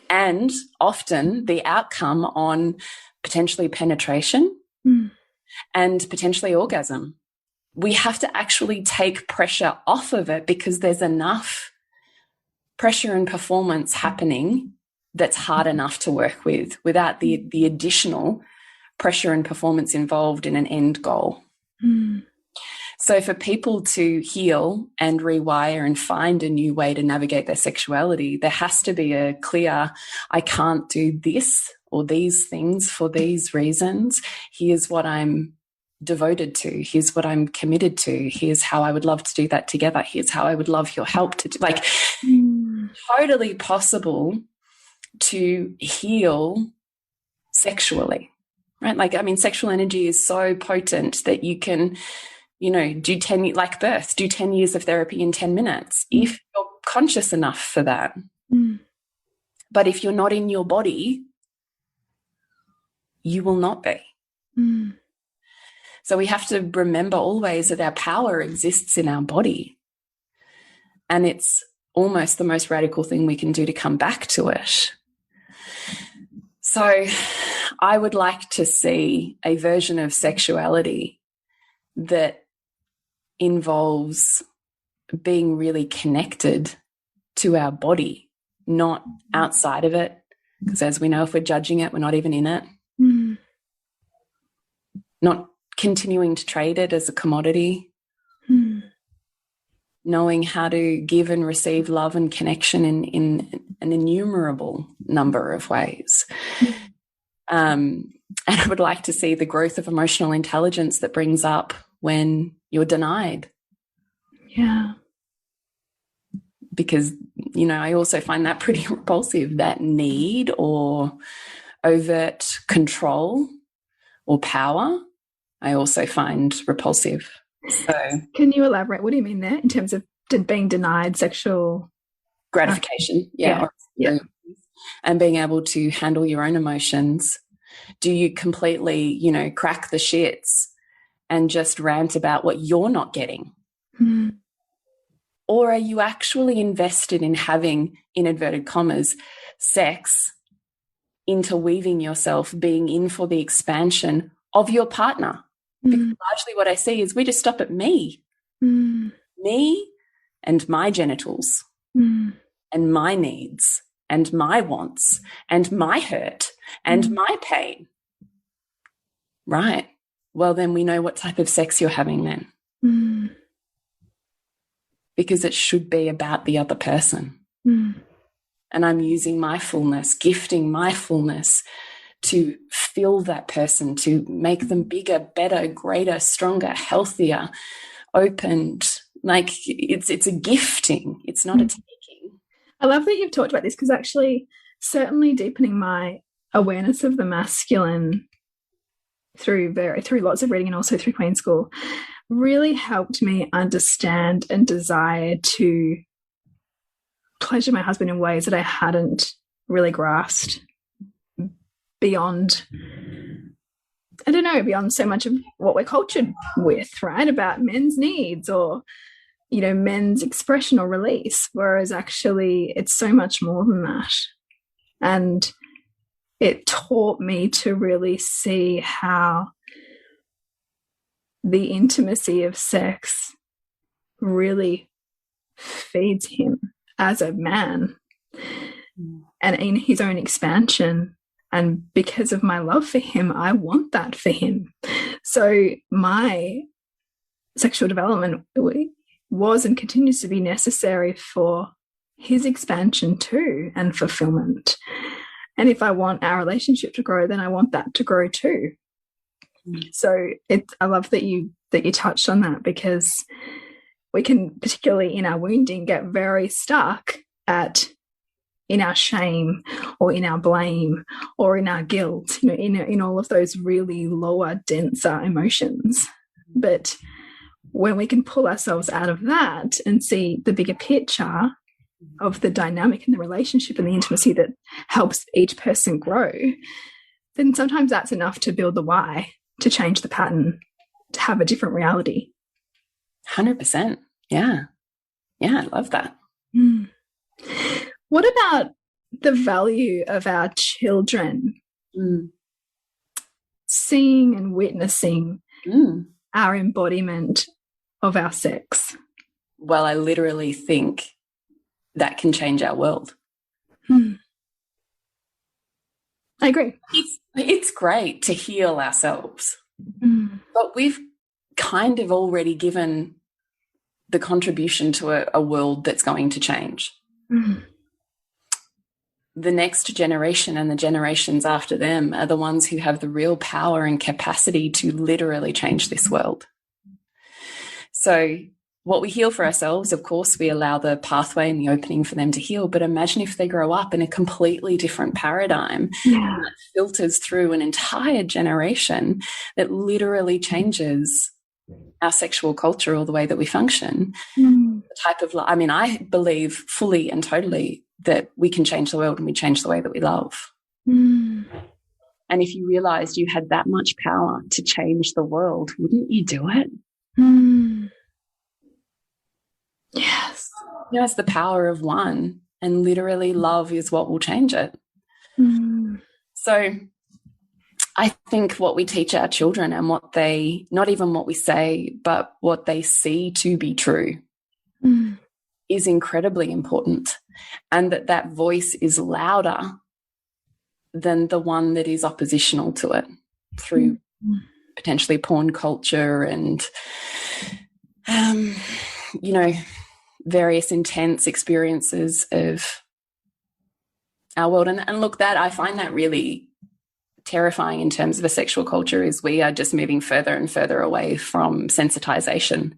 and often the outcome on potentially penetration and potentially orgasm. We have to actually take pressure off of it, because there's enough pressure and performance happening that's hard enough to work with without the additional pressure and performance involved in an end goal. So for people to heal and rewire and find a new way to navigate their sexuality, there has to be a clear, I can't do this or these things for these reasons. Here's what I'm devoted to. Here's what I'm committed to. Here's how I would love to do that together. Here's how I would love your help to do. Like, totally possible to heal sexually, right? Like, I mean, sexual energy is so potent that you can, you know, do 10, like birth, do 10 years of therapy in 10 minutes if you're conscious enough for that. But if you're not in your body, you will not be. So we have to remember always that our power exists in our body, and it's almost the most radical thing we can do to come back to it. So I would like to see a version of sexuality that involves being really connected to our body, not outside of it, because as we know, if we're judging it, we're not even in it. Not continuing to trade it as a commodity. Knowing how to give and receive love and connection in an innumerable number of ways. And I would like to see the growth of emotional intelligence that brings up when you're denied. Yeah. Because, you know, I also find that pretty repulsive, that need or overt control or power, I also find repulsive. So, can you elaborate? What do you mean there in terms of being denied sexual gratification? Yeah. And being able to handle your own emotions. Do you completely, you know, crack the shits and just rant about what you're not getting? Or are you actually invested in having, in inverted commas, sex, interweaving yourself, being in for the expansion of your partner? Because largely what I see is we just stop at me. Me and my genitals and my needs and my wants and my hurt and my pain. Right. Well, then we know what type of sex you're having then. Because it should be about the other person. And I'm using my fullness, gifting my fullness to fill that person, to make them bigger, better, greater, stronger, healthier, opened. Like it's a gifting. It's not a taking. I love that you've talked about this, because actually certainly deepening my awareness of the masculine through lots of reading and also through Queen School really helped me understand and desire to pleasure my husband in ways that I hadn't really grasped beyond, I don't know, beyond so much of what we're cultured with, right? About men's needs or, you know, men's expression or release, whereas actually it's so much more than that. And it taught me to really see how the intimacy of sex really feeds him as a man and in his own expansion. And because of my love for him, I want that for him. So my sexual development was and continues to be necessary for his expansion too and fulfillment. And if I want our relationship to grow, then I want that to grow too. So I love that you touched on that, because we can, particularly in our wounding, get very stuck in our shame or in our blame or in our guilt, you know, in all of those really lower, denser emotions. But when we can pull ourselves out of that and see the bigger picture of the dynamic in the relationship and the intimacy that helps each person grow, then sometimes that's enough to build the why, to change the pattern, to have a different reality. 100%. Yeah. Yeah, I love that. Mm. What about the value of our children seeing and witnessing our embodiment of our sex? Well, I literally think that can change our world. I agree. It's great to heal ourselves, but we've kind of already given the contribution to a world that's going to change. The next generation and the generations after them are the ones who have the real power and capacity to literally change this world. So what we heal for ourselves, of course, we allow the pathway and the opening for them to heal. But imagine if they grow up in a completely different paradigm that filters through an entire generation that literally changes our sexual culture or the way that we function. The type of, I mean, I believe fully and totally that we can change the world and we change the way that we love. And if you realized you had that much power to change the world, wouldn't you do it? Yes. You know, it's the power of one, and literally love is what will change it. So I think what we teach our children and what they, not even what we say, but what they see to be true is incredibly important. And that voice is louder than the one that is oppositional to it through potentially porn culture and, you know, various intense experiences of our world. And look, that I find that really terrifying in terms of a sexual culture, is we are just moving further and further away from sensitization.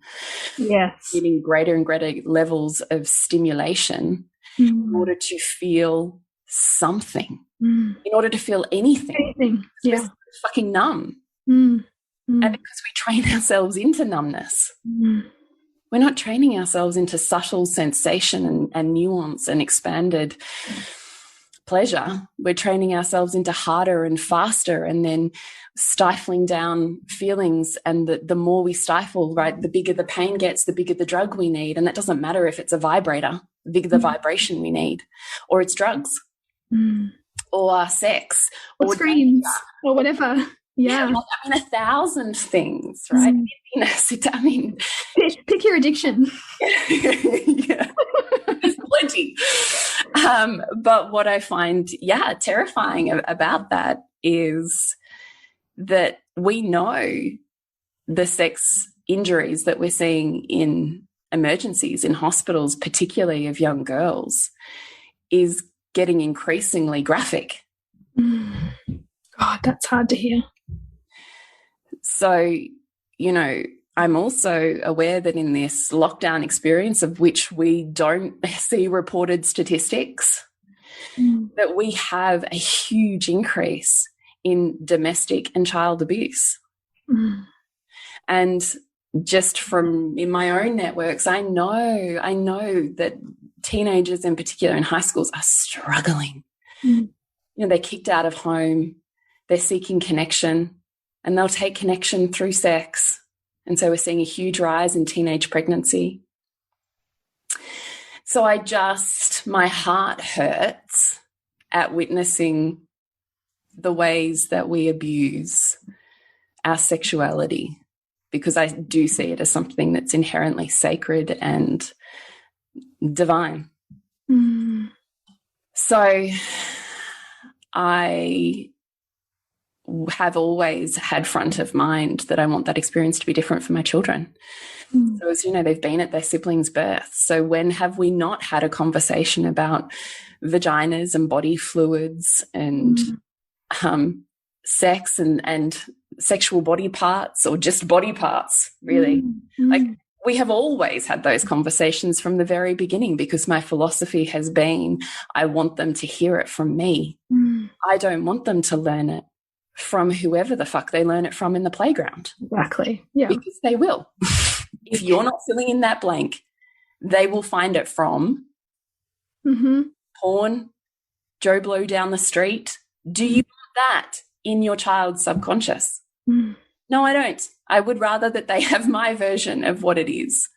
Yes. Needing greater and greater levels of stimulation in order to feel something, in order to feel anything. Yeah. We're fucking numb. And because we train ourselves into numbness, we're not training ourselves into subtle sensation and nuance and expanded pleasure. We're training ourselves into harder and faster, and then stifling down feelings. And the more we stifle, right, the bigger the pain gets, the bigger the drug we need. And that doesn't matter if it's a vibrator, the bigger the vibration we need, or it's drugs, or sex, or screens, or whatever. Yeah. I mean, 1,000 things, right? I mean, pick your addiction. Yeah. There's plenty. But what I find, terrifying about that is that we know the sex injuries that we're seeing in emergencies, in hospitals, particularly of young girls, is getting increasingly graphic. God, that's hard to hear. So, you know, I'm also aware that in this lockdown experience, of which we don't see reported statistics, that we have a huge increase in domestic and child abuse. And just from in my own networks, I know that teenagers in particular in high schools are struggling. You know, they're kicked out of home, they're seeking connection, and they'll take connection through sex. And so we're seeing a huge rise in teenage pregnancy. So my heart hurts at witnessing the ways that we abuse our sexuality, because I do see it as something that's inherently sacred and divine. So I have always had front of mind that I want that experience to be different for my children. So as you know, they've been at their siblings' birth. So when have we not had a conversation about vaginas and body fluids and sex and sexual body parts, or just body parts, really? Like, we have always had those conversations from the very beginning, because my philosophy has been, I want them to hear it from me. I don't want them to learn it from whoever the fuck they learn it from in the playground. Exactly. Yeah. Because they will. If you're not filling in that blank, they will find it from porn, Joe Blow down the street. Do you want that in your child's subconscious? No, I don't. I would rather that they have my version of what it is.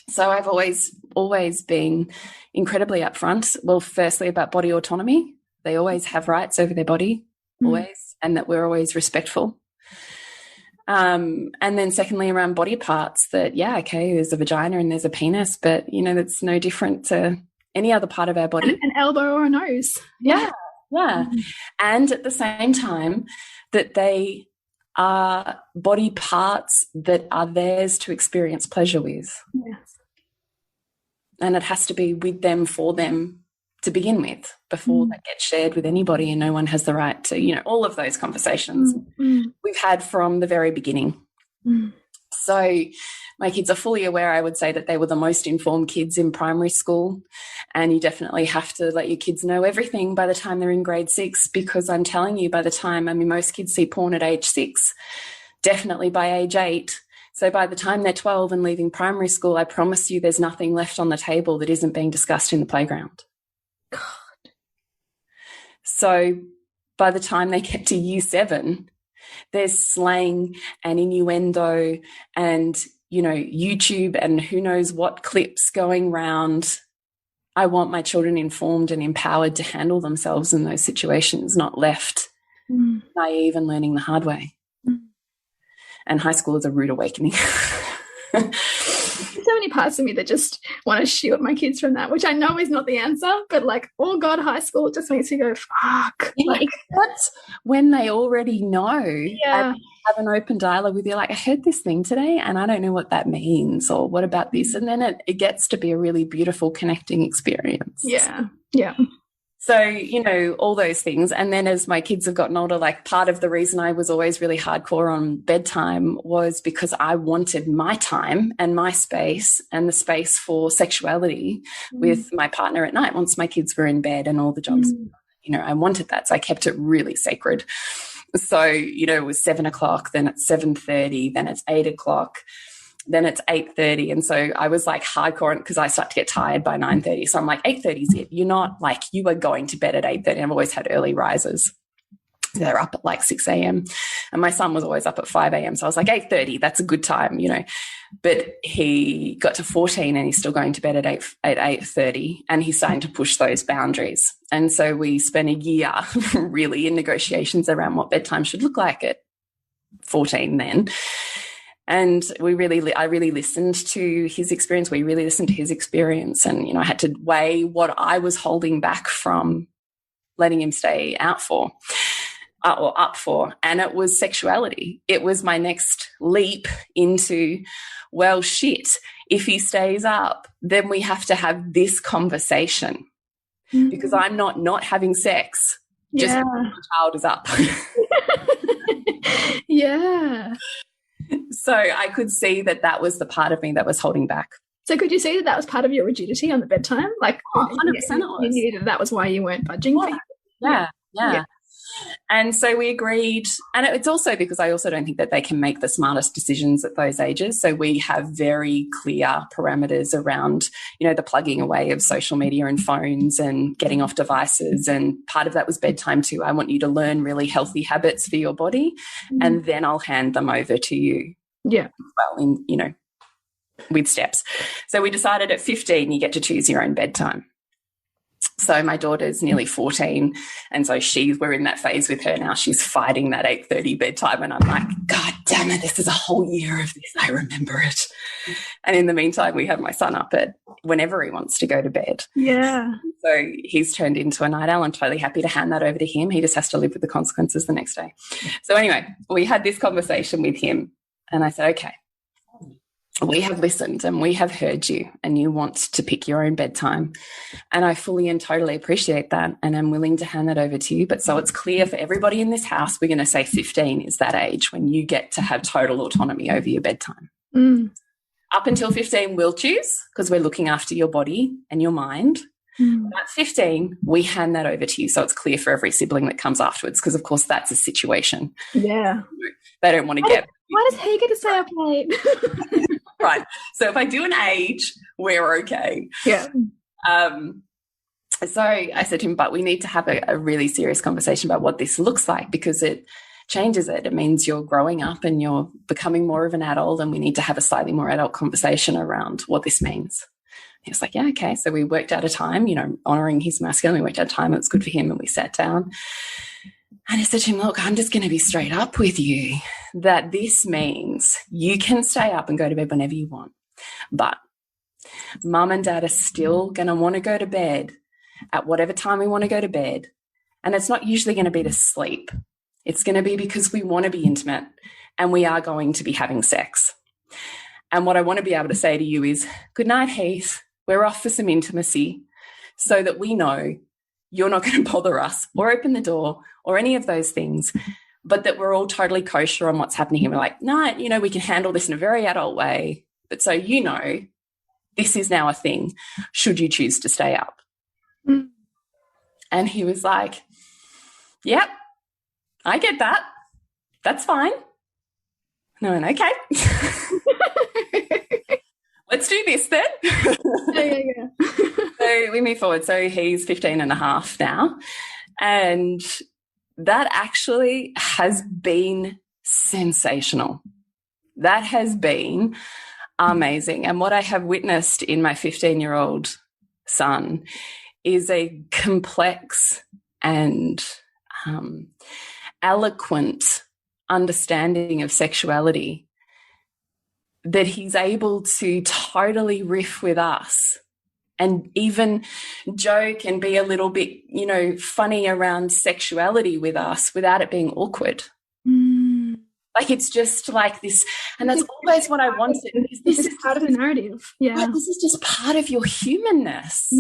So I've always been incredibly upfront. Well, firstly, about body autonomy. They always have rights over their body, always, and that we're always respectful. And then secondly, around body parts, that, yeah, okay, there's a vagina and there's a penis, but, you know, that's no different to any other part of our body. An elbow or a nose. Yeah. And at the same time, that they are body parts that are theirs to experience pleasure with. Yes. And it has to be with them, for them, to begin with, before that gets shared with anybody, and no one has the right to, you know, all of those conversations we've had from the very beginning. So my kids are fully aware, I would say, that they were the most informed kids in primary school, and you definitely have to let your kids know everything by the time they're in grade 6, because I'm telling you, by the time, I mean, most kids see porn at age 6, definitely by age 8. So by the time they're 12 and leaving primary school, I promise you there's nothing left on the table that isn't being discussed in the playground. God. So by the time they get to year 7, there's slang and innuendo and, you know, YouTube and who knows what clips going round. I want my children informed and empowered to handle themselves in those situations, not left naive and learning the hard way. And high school is a rude awakening. So many parts of me that just want to shield my kids from that, which I know is not the answer, but like, oh God, high school just makes me go, fuck. Yeah, like, that's when they already know. Yeah. And have an open dialogue with you, like, I heard this thing today and I don't know what that means, or what about this? And then it gets to be a really beautiful connecting experience. Yeah. Yeah. So, you know, all those things. And then as my kids have gotten older, like, part of the reason I was always really hardcore on bedtime was because I wanted my time and my space and the space for sexuality with my partner at night once my kids were in bed and all the jobs. You know, I wanted that. So I kept it really sacred. So, you know, it was 7 o'clock, then it's 7:30, then it's 8 o'clock. Then it's 8:30. And so I was like hardcore, because I start to get tired by 9:30. So I'm like, 8:30 is it. You're not like, you are going to bed at 8:30. I've always had early risers. They're up at like 6 a.m. And my son was always up at 5 a.m. So I was like, 8:30, that's a good time, you know. But he got to 14 and he's still going to bed at 8:30, and he's starting to push those boundaries. And so we spent a year really in negotiations around what bedtime should look like at 14 then. And I really listened to his experience. We really listened to his experience. And, you know, I had to weigh what I was holding back from letting him stay out for or up for. And it was sexuality. It was my next leap into, well, shit, if he stays up, then we have to have this conversation because I'm not having sex. just because my child is up. Yeah. So I could see that that was the part of me that was holding back. So could you see that that was part of your rigidity on the bedtime? Like, 100% it was. You knew that that was why you weren't budging for you? Yeah. And so we agreed, and it's also because I also don't think that they can make the smartest decisions at those ages. So we have very clear parameters around, you know, the plugging away of social media and phones and getting off devices. And part of that was bedtime too. I want you to learn really healthy habits for your body, and then I'll hand them over to you. Yeah. Well, in, you know, with steps. So we decided at 15, you get to choose your own bedtime. So my daughter's nearly 14, and so we're in that phase with her now. She's fighting that 8:30 bedtime, and I'm like, God damn it, this is a whole year of this. I remember it. And in the meantime, we have my son up at whenever he wants to go to bed. Yeah. So he's turned into a night owl. I'm totally happy to hand that over to him. He just has to live with the consequences the next day. So anyway, we had this conversation with him, and I said, okay, we have listened and we have heard you, and you want to pick your own bedtime. And I fully and totally appreciate that. And I'm willing to hand that over to you. But so it's clear for everybody in this house, we're going to say 15 is that age when you get to have total autonomy over your bedtime. Up until 15, we'll choose because we're looking after your body and your mind. At 15, we hand that over to you. So it's clear for every sibling that comes afterwards, because of course that's a situation. Yeah. They don't want to get. Why does he get to stay up late? Right. So if I do an age, we're okay. Yeah. So I said to him, but we need to have a really serious conversation about what this looks like, because it changes it. It means you're growing up and you're becoming more of an adult, and we need to have a slightly more adult conversation around what this means. He was like, yeah, okay. So we worked out a time, you know, honouring his masculine. We worked out a time that was good for him, and we sat down. And I said to him, look, I'm just going to be straight up with you that this means you can stay up and go to bed whenever you want. But mum and dad are still going to want to go to bed at whatever time we want to go to bed. And it's not usually going to be to sleep. It's going to be because we want to be intimate and we are going to be having sex. And what I want to be able to say to you is, good night, Heath. We're off for some intimacy, so that we know you're not going to bother us or open the door or any of those things, but that we're all totally kosher on what's happening here. We're like, no, you know, we can handle this in a very adult way. But so, you know, this is now a thing, should you choose to stay up. And he was like, yep, I get that. That's fine. And I went, okay. Let's do this then. Yeah. So we move forward. So he's 15 and a half now. And that actually has been sensational. That has been amazing. And what I have witnessed in my 15-year-old son is a complex and eloquent understanding of sexuality that he's able to totally riff with us and even joke and be a little bit, you know, funny around sexuality with us without it being awkward. Like, it's just like this, and that's always what I wanted. This is part of the narrative. Yeah. Right, this is just part of your humanness.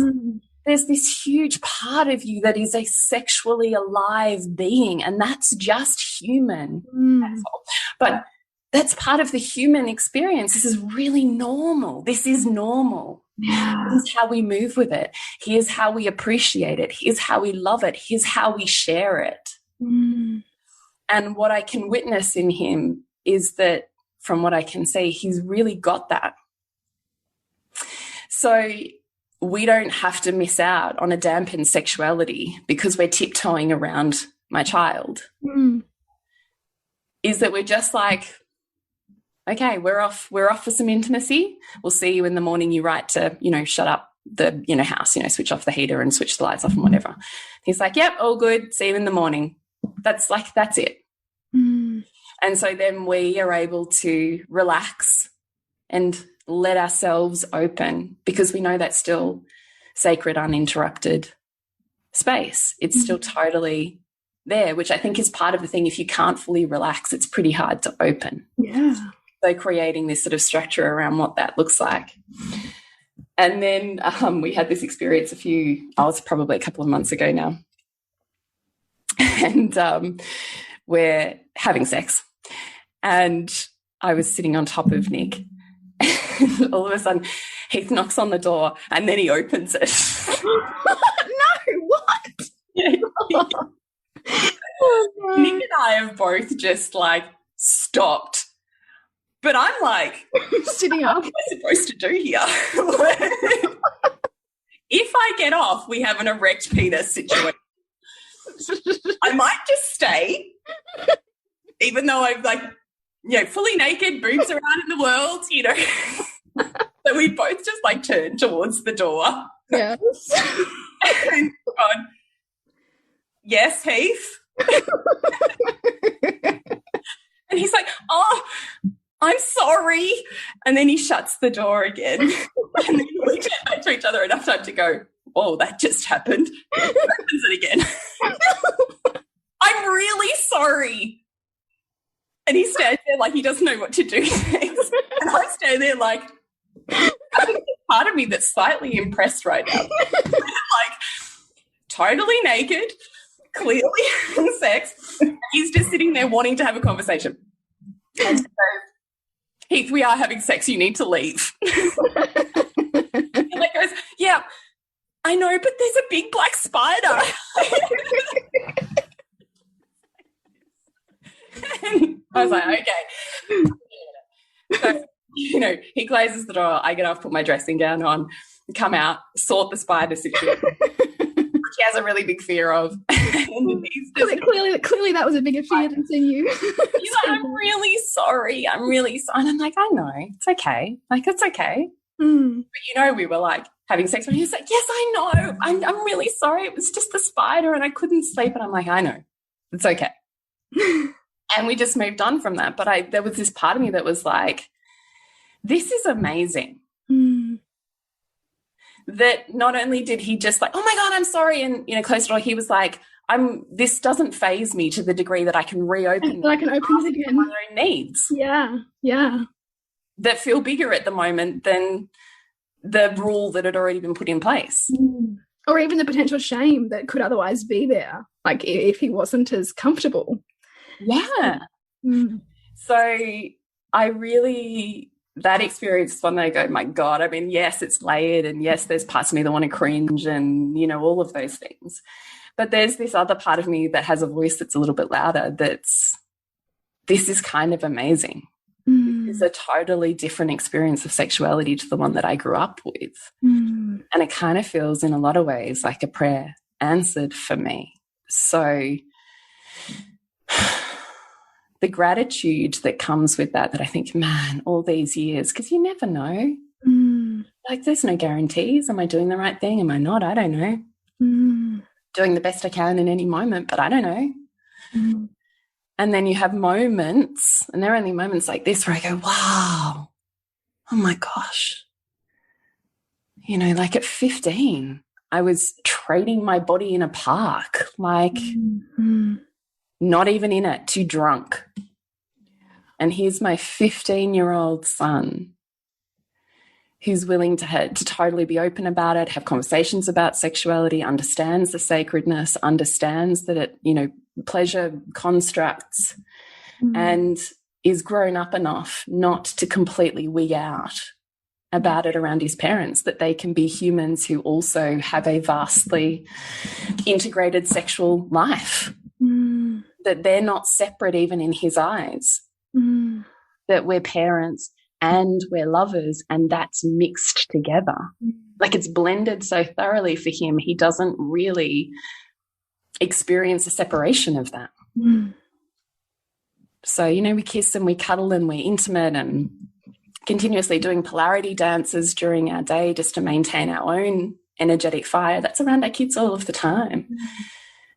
There's this huge part of you that is a sexually alive being, and that's just human. That's all. But that's part of the human experience. This is really normal. This is normal. Yeah. This is how we move with it. Here's how we appreciate it. Here's how we love it. Here's how we share it. And what I can witness in him is that, from what I can see, he's really got that. So we don't have to miss out on a dampened sexuality because we're tiptoeing around my child. Is that we're just like, okay, we're off for some intimacy. We'll see you in the morning. You write to, you know, shut up the, you know, house, you know, switch off the heater and switch the lights off and whatever. He's like, yep, all good. See you in the morning. That's it. And so then we are able to relax and let ourselves open, because we know that's still sacred, uninterrupted space. It's still totally there, which I think is part of the thing. If you can't fully relax, it's pretty hard to open. Yeah. So creating this sort of structure around what that looks like. And then we had this experience it's probably a couple of months ago now. and we're having sex. And I was sitting on top of Nick. And all of a sudden, Heath knocks on the door and then he opens it. No, what? Yeah. Oh, no. Nick and I have both just like stopped. But I'm like, sitting up. What am I supposed to do here? If I get off, we have an erect penis situation. I might just stay, even though I'm like, fully naked, boobs around in the world, So we both just like turned towards the door. Yes. And gone, yes, Heath. And he's like, oh, I'm sorry. And then he shuts the door again. And then we get back to each other enough time to go, oh, that just happened. He opens it again. I'm really sorry. And he stands there like he doesn't know what to do next. And I stand there like, I think there's part of me that's slightly impressed right now. Like, totally naked, clearly having sex. He's just sitting there wanting to have a conversation. And so, Heath, we are having sex. You need to leave. And like goes, yeah, I know, but there's a big black spider. And I was like, okay. So, he closes the door. I get off, put my dressing gown on, come out, sort the spider situation, which he has a really big fear of. And he's just, clearly that was a bigger fear than seeing you. He's like, I'm really sorry. I'm really sorry. And I'm like, I know. It's okay. Like, it's okay. Mm. But, we were like having sex. And he was like, yes, I know. I'm really sorry. It was just the spider and I couldn't sleep. And I'm like, I know. It's okay. And we just moved on from that. But there was this part of me that was like, this is amazing. Mm. That not only did he just like, oh my God, I'm sorry, and close the door, he was like, this doesn't faze me to the degree that I can reopen. I can open it again. My own needs. Yeah, yeah. That feel bigger at the moment than the rule that had already been put in place. Mm. Or even the potential shame that could otherwise be there, like if he wasn't as comfortable. Yeah. Mm. So that experience is one that I go, my God, I mean, yes, it's layered, and yes, there's parts of me that want to cringe and, all of those things. But there's this other part of me that has a voice that's a little bit louder this is kind of amazing. Mm. It's a totally different experience of sexuality to the one that I grew up with. Mm. And it kind of feels in a lot of ways like a prayer answered for me. So the gratitude that comes with that I think, man, all these years, because you never know. Mm. Like, there's no guarantees. Am I doing the right thing? Am I not? I don't know. Mm. Doing the best I can in any moment, but I don't know. Mm. And then you have moments, and there are only moments like this where I go, wow, oh my gosh. Like at 15, I was trading my body in a park, like not even in it, too drunk. And here's my 15-year-old son who's willing to totally be open about it, have conversations about sexuality, understands the sacredness, understands that it, pleasure constructs, and is grown up enough not to completely wig out about it around his parents, that they can be humans who also have a vastly integrated sexual life, that they're not separate even in his eyes, that we're parents and we're lovers, and that's mixed together. Like, it's blended so thoroughly for him, he doesn't really experience a separation of that. So, we kiss and we cuddle and we're intimate and continuously doing polarity dances during our day just to maintain our own energetic fire. That's around our kids all of the time.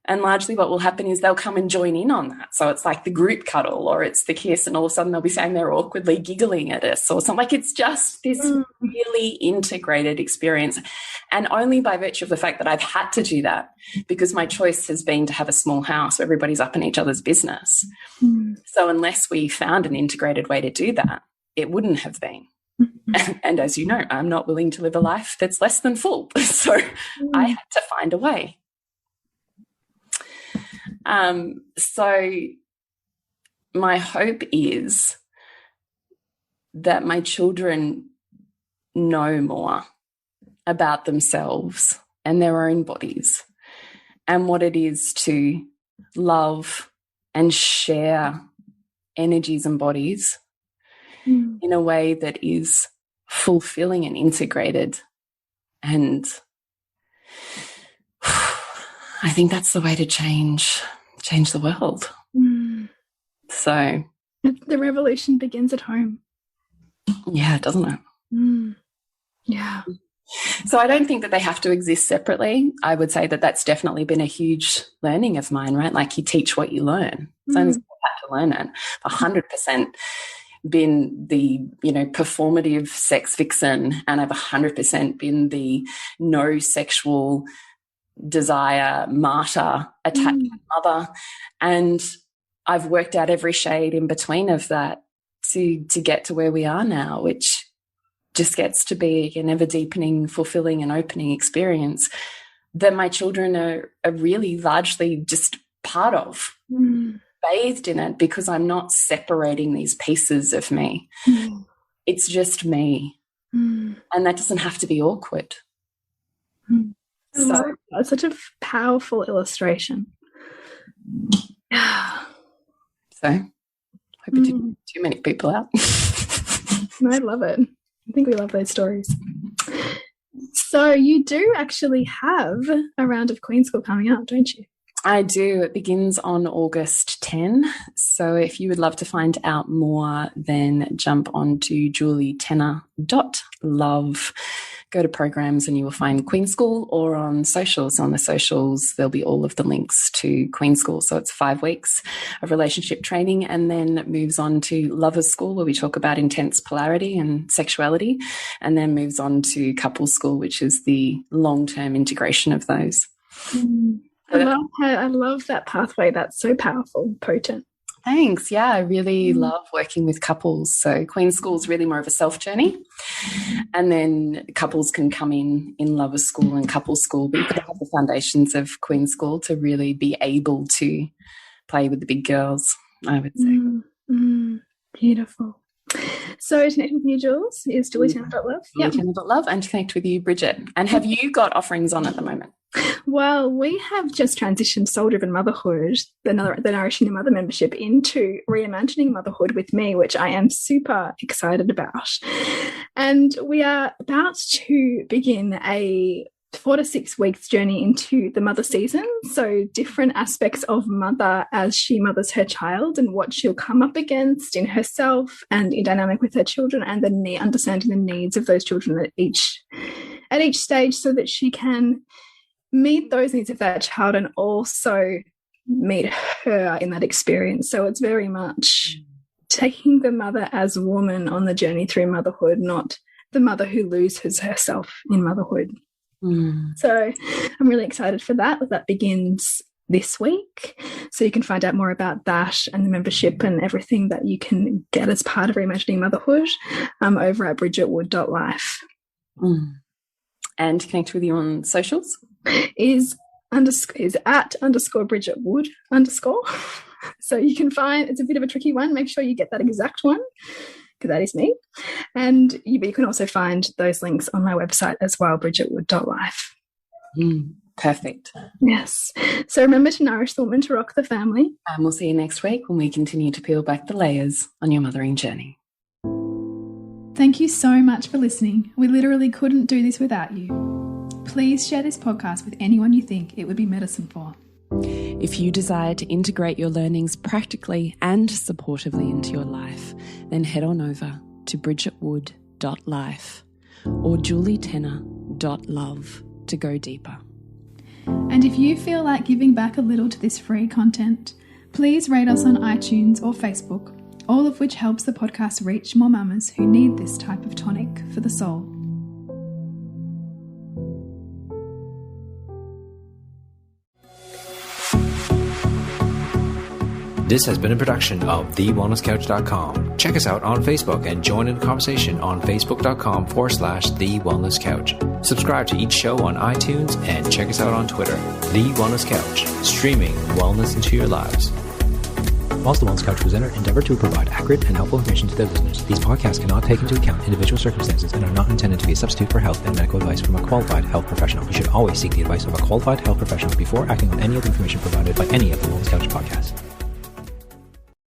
And largely what will happen is they'll come and join in on that. So it's like the group cuddle, or it's the kiss, and all of a sudden they'll be saying they're awkwardly giggling at us or something. Like, it's just this really integrated experience. And only by virtue of the fact that I've had to do that, because my choice has been to have a small house where everybody's up in each other's business. So unless we found an integrated way to do that, it wouldn't have been. And as you know, I'm not willing to live a life that's less than full. So I had to find a way. So my hope is that my children know more about themselves and their own bodies and what it is to love and share energies and bodies in a way that is fulfilling and integrated. And I think that's the way to change the world. So the revolution begins at home. Yeah, doesn't it? Yeah. So I don't think that they have to exist separately. I would say that that's definitely been a huge learning of mine, right? Like you teach what you learn. So I have to learn it. 100% been the, performative sex vixen, and I've 100% been the no sexual desire martyr attached mother. And I've worked out every shade in between of that to get to where we are now, which just gets to be an ever deepening, fulfilling and opening experience that my children are really largely just part of, bathed in it, because I'm not separating these pieces of me. It's just me. And that doesn't have to be awkward. So that's such a powerful illustration. So hope it didn't too many people out. I love it. I think we love those stories. So you do actually have a round of Queen School coming up, don't you? I do. It begins on August 10. So if you would love to find out more, then jump on to julietenner.love. Go to programs and you will find Queen School, or on socials. On the socials, there'll be all of the links to Queen School. So it's 5 weeks of relationship training, and then it moves on to Lovers School, where we talk about intense polarity and sexuality, and then moves on to Couples School, which is the long-term integration of those. I love that pathway. That's so powerful, potent. Thanks. Yeah, I really love working with couples. So Queen School is really more of a self journey, and then couples can come in Lovers School and Couples School, but you can have the foundations of Queen School to really be able to play with the big girls, I would say. Beautiful. So to connect with you, Jules, is julietenner.love. julietenner.love, and to connect with you, Bridget. And have you got offerings on at the moment? Well, we have just transitioned Soul Driven Motherhood, the Nourishing the Mother membership, into Reimagining Motherhood with me, which I am super excited about. And we are about to begin a 4 to 6 weeks journey into the mother season. So different aspects of mother as she mothers her child, and what she'll come up against in herself and in dynamic with her children, and understanding the needs of those children at each stage, so that she can meet those needs of that child and also meet her in that experience. So it's very much taking the mother as woman on the journey through motherhood, not the mother who loses herself in motherhood. So I'm really excited for that. That begins this week. So you can find out more about that and the membership and everything that you can get as part of Reimagining Motherhood over at bridgetwood.life. And connect with you on socials? Is at _Bridget Wood _. So you can find, it's a bit of a tricky one. Make sure you get that exact one, because that is me. And you can also find those links on my website as well, bridgetwood.life. Perfect. Yes. So remember to nourish the woman to rock the family. And we'll see you next week when we continue to peel back the layers on your mothering journey. Thank you so much for listening. We literally couldn't do this without you. Please share this podcast with anyone you think it would be medicine for. If you desire to integrate your learnings practically and supportively into your life, then head on over to bridgetwood.life or julietenner.love to go deeper. And if you feel like giving back a little to this free content, please rate us on iTunes or Facebook, all of which helps the podcast reach more mamas who need this type of tonic for the soul. This has been a production of TheWellnessCouch.com. Check us out on Facebook and join in the conversation on Facebook.com/TheWellnessCouch. Subscribe to each show on iTunes and check us out on Twitter. The Wellness Couch, streaming wellness into your lives. Whilst the Wellness Couch presenter endeavor to provide accurate and helpful information to their listeners, these podcasts cannot take into account individual circumstances and are not intended to be a substitute for health and medical advice from a qualified health professional. You should always seek the advice of a qualified health professional before acting on any of the information provided by any of the Wellness Couch podcasts.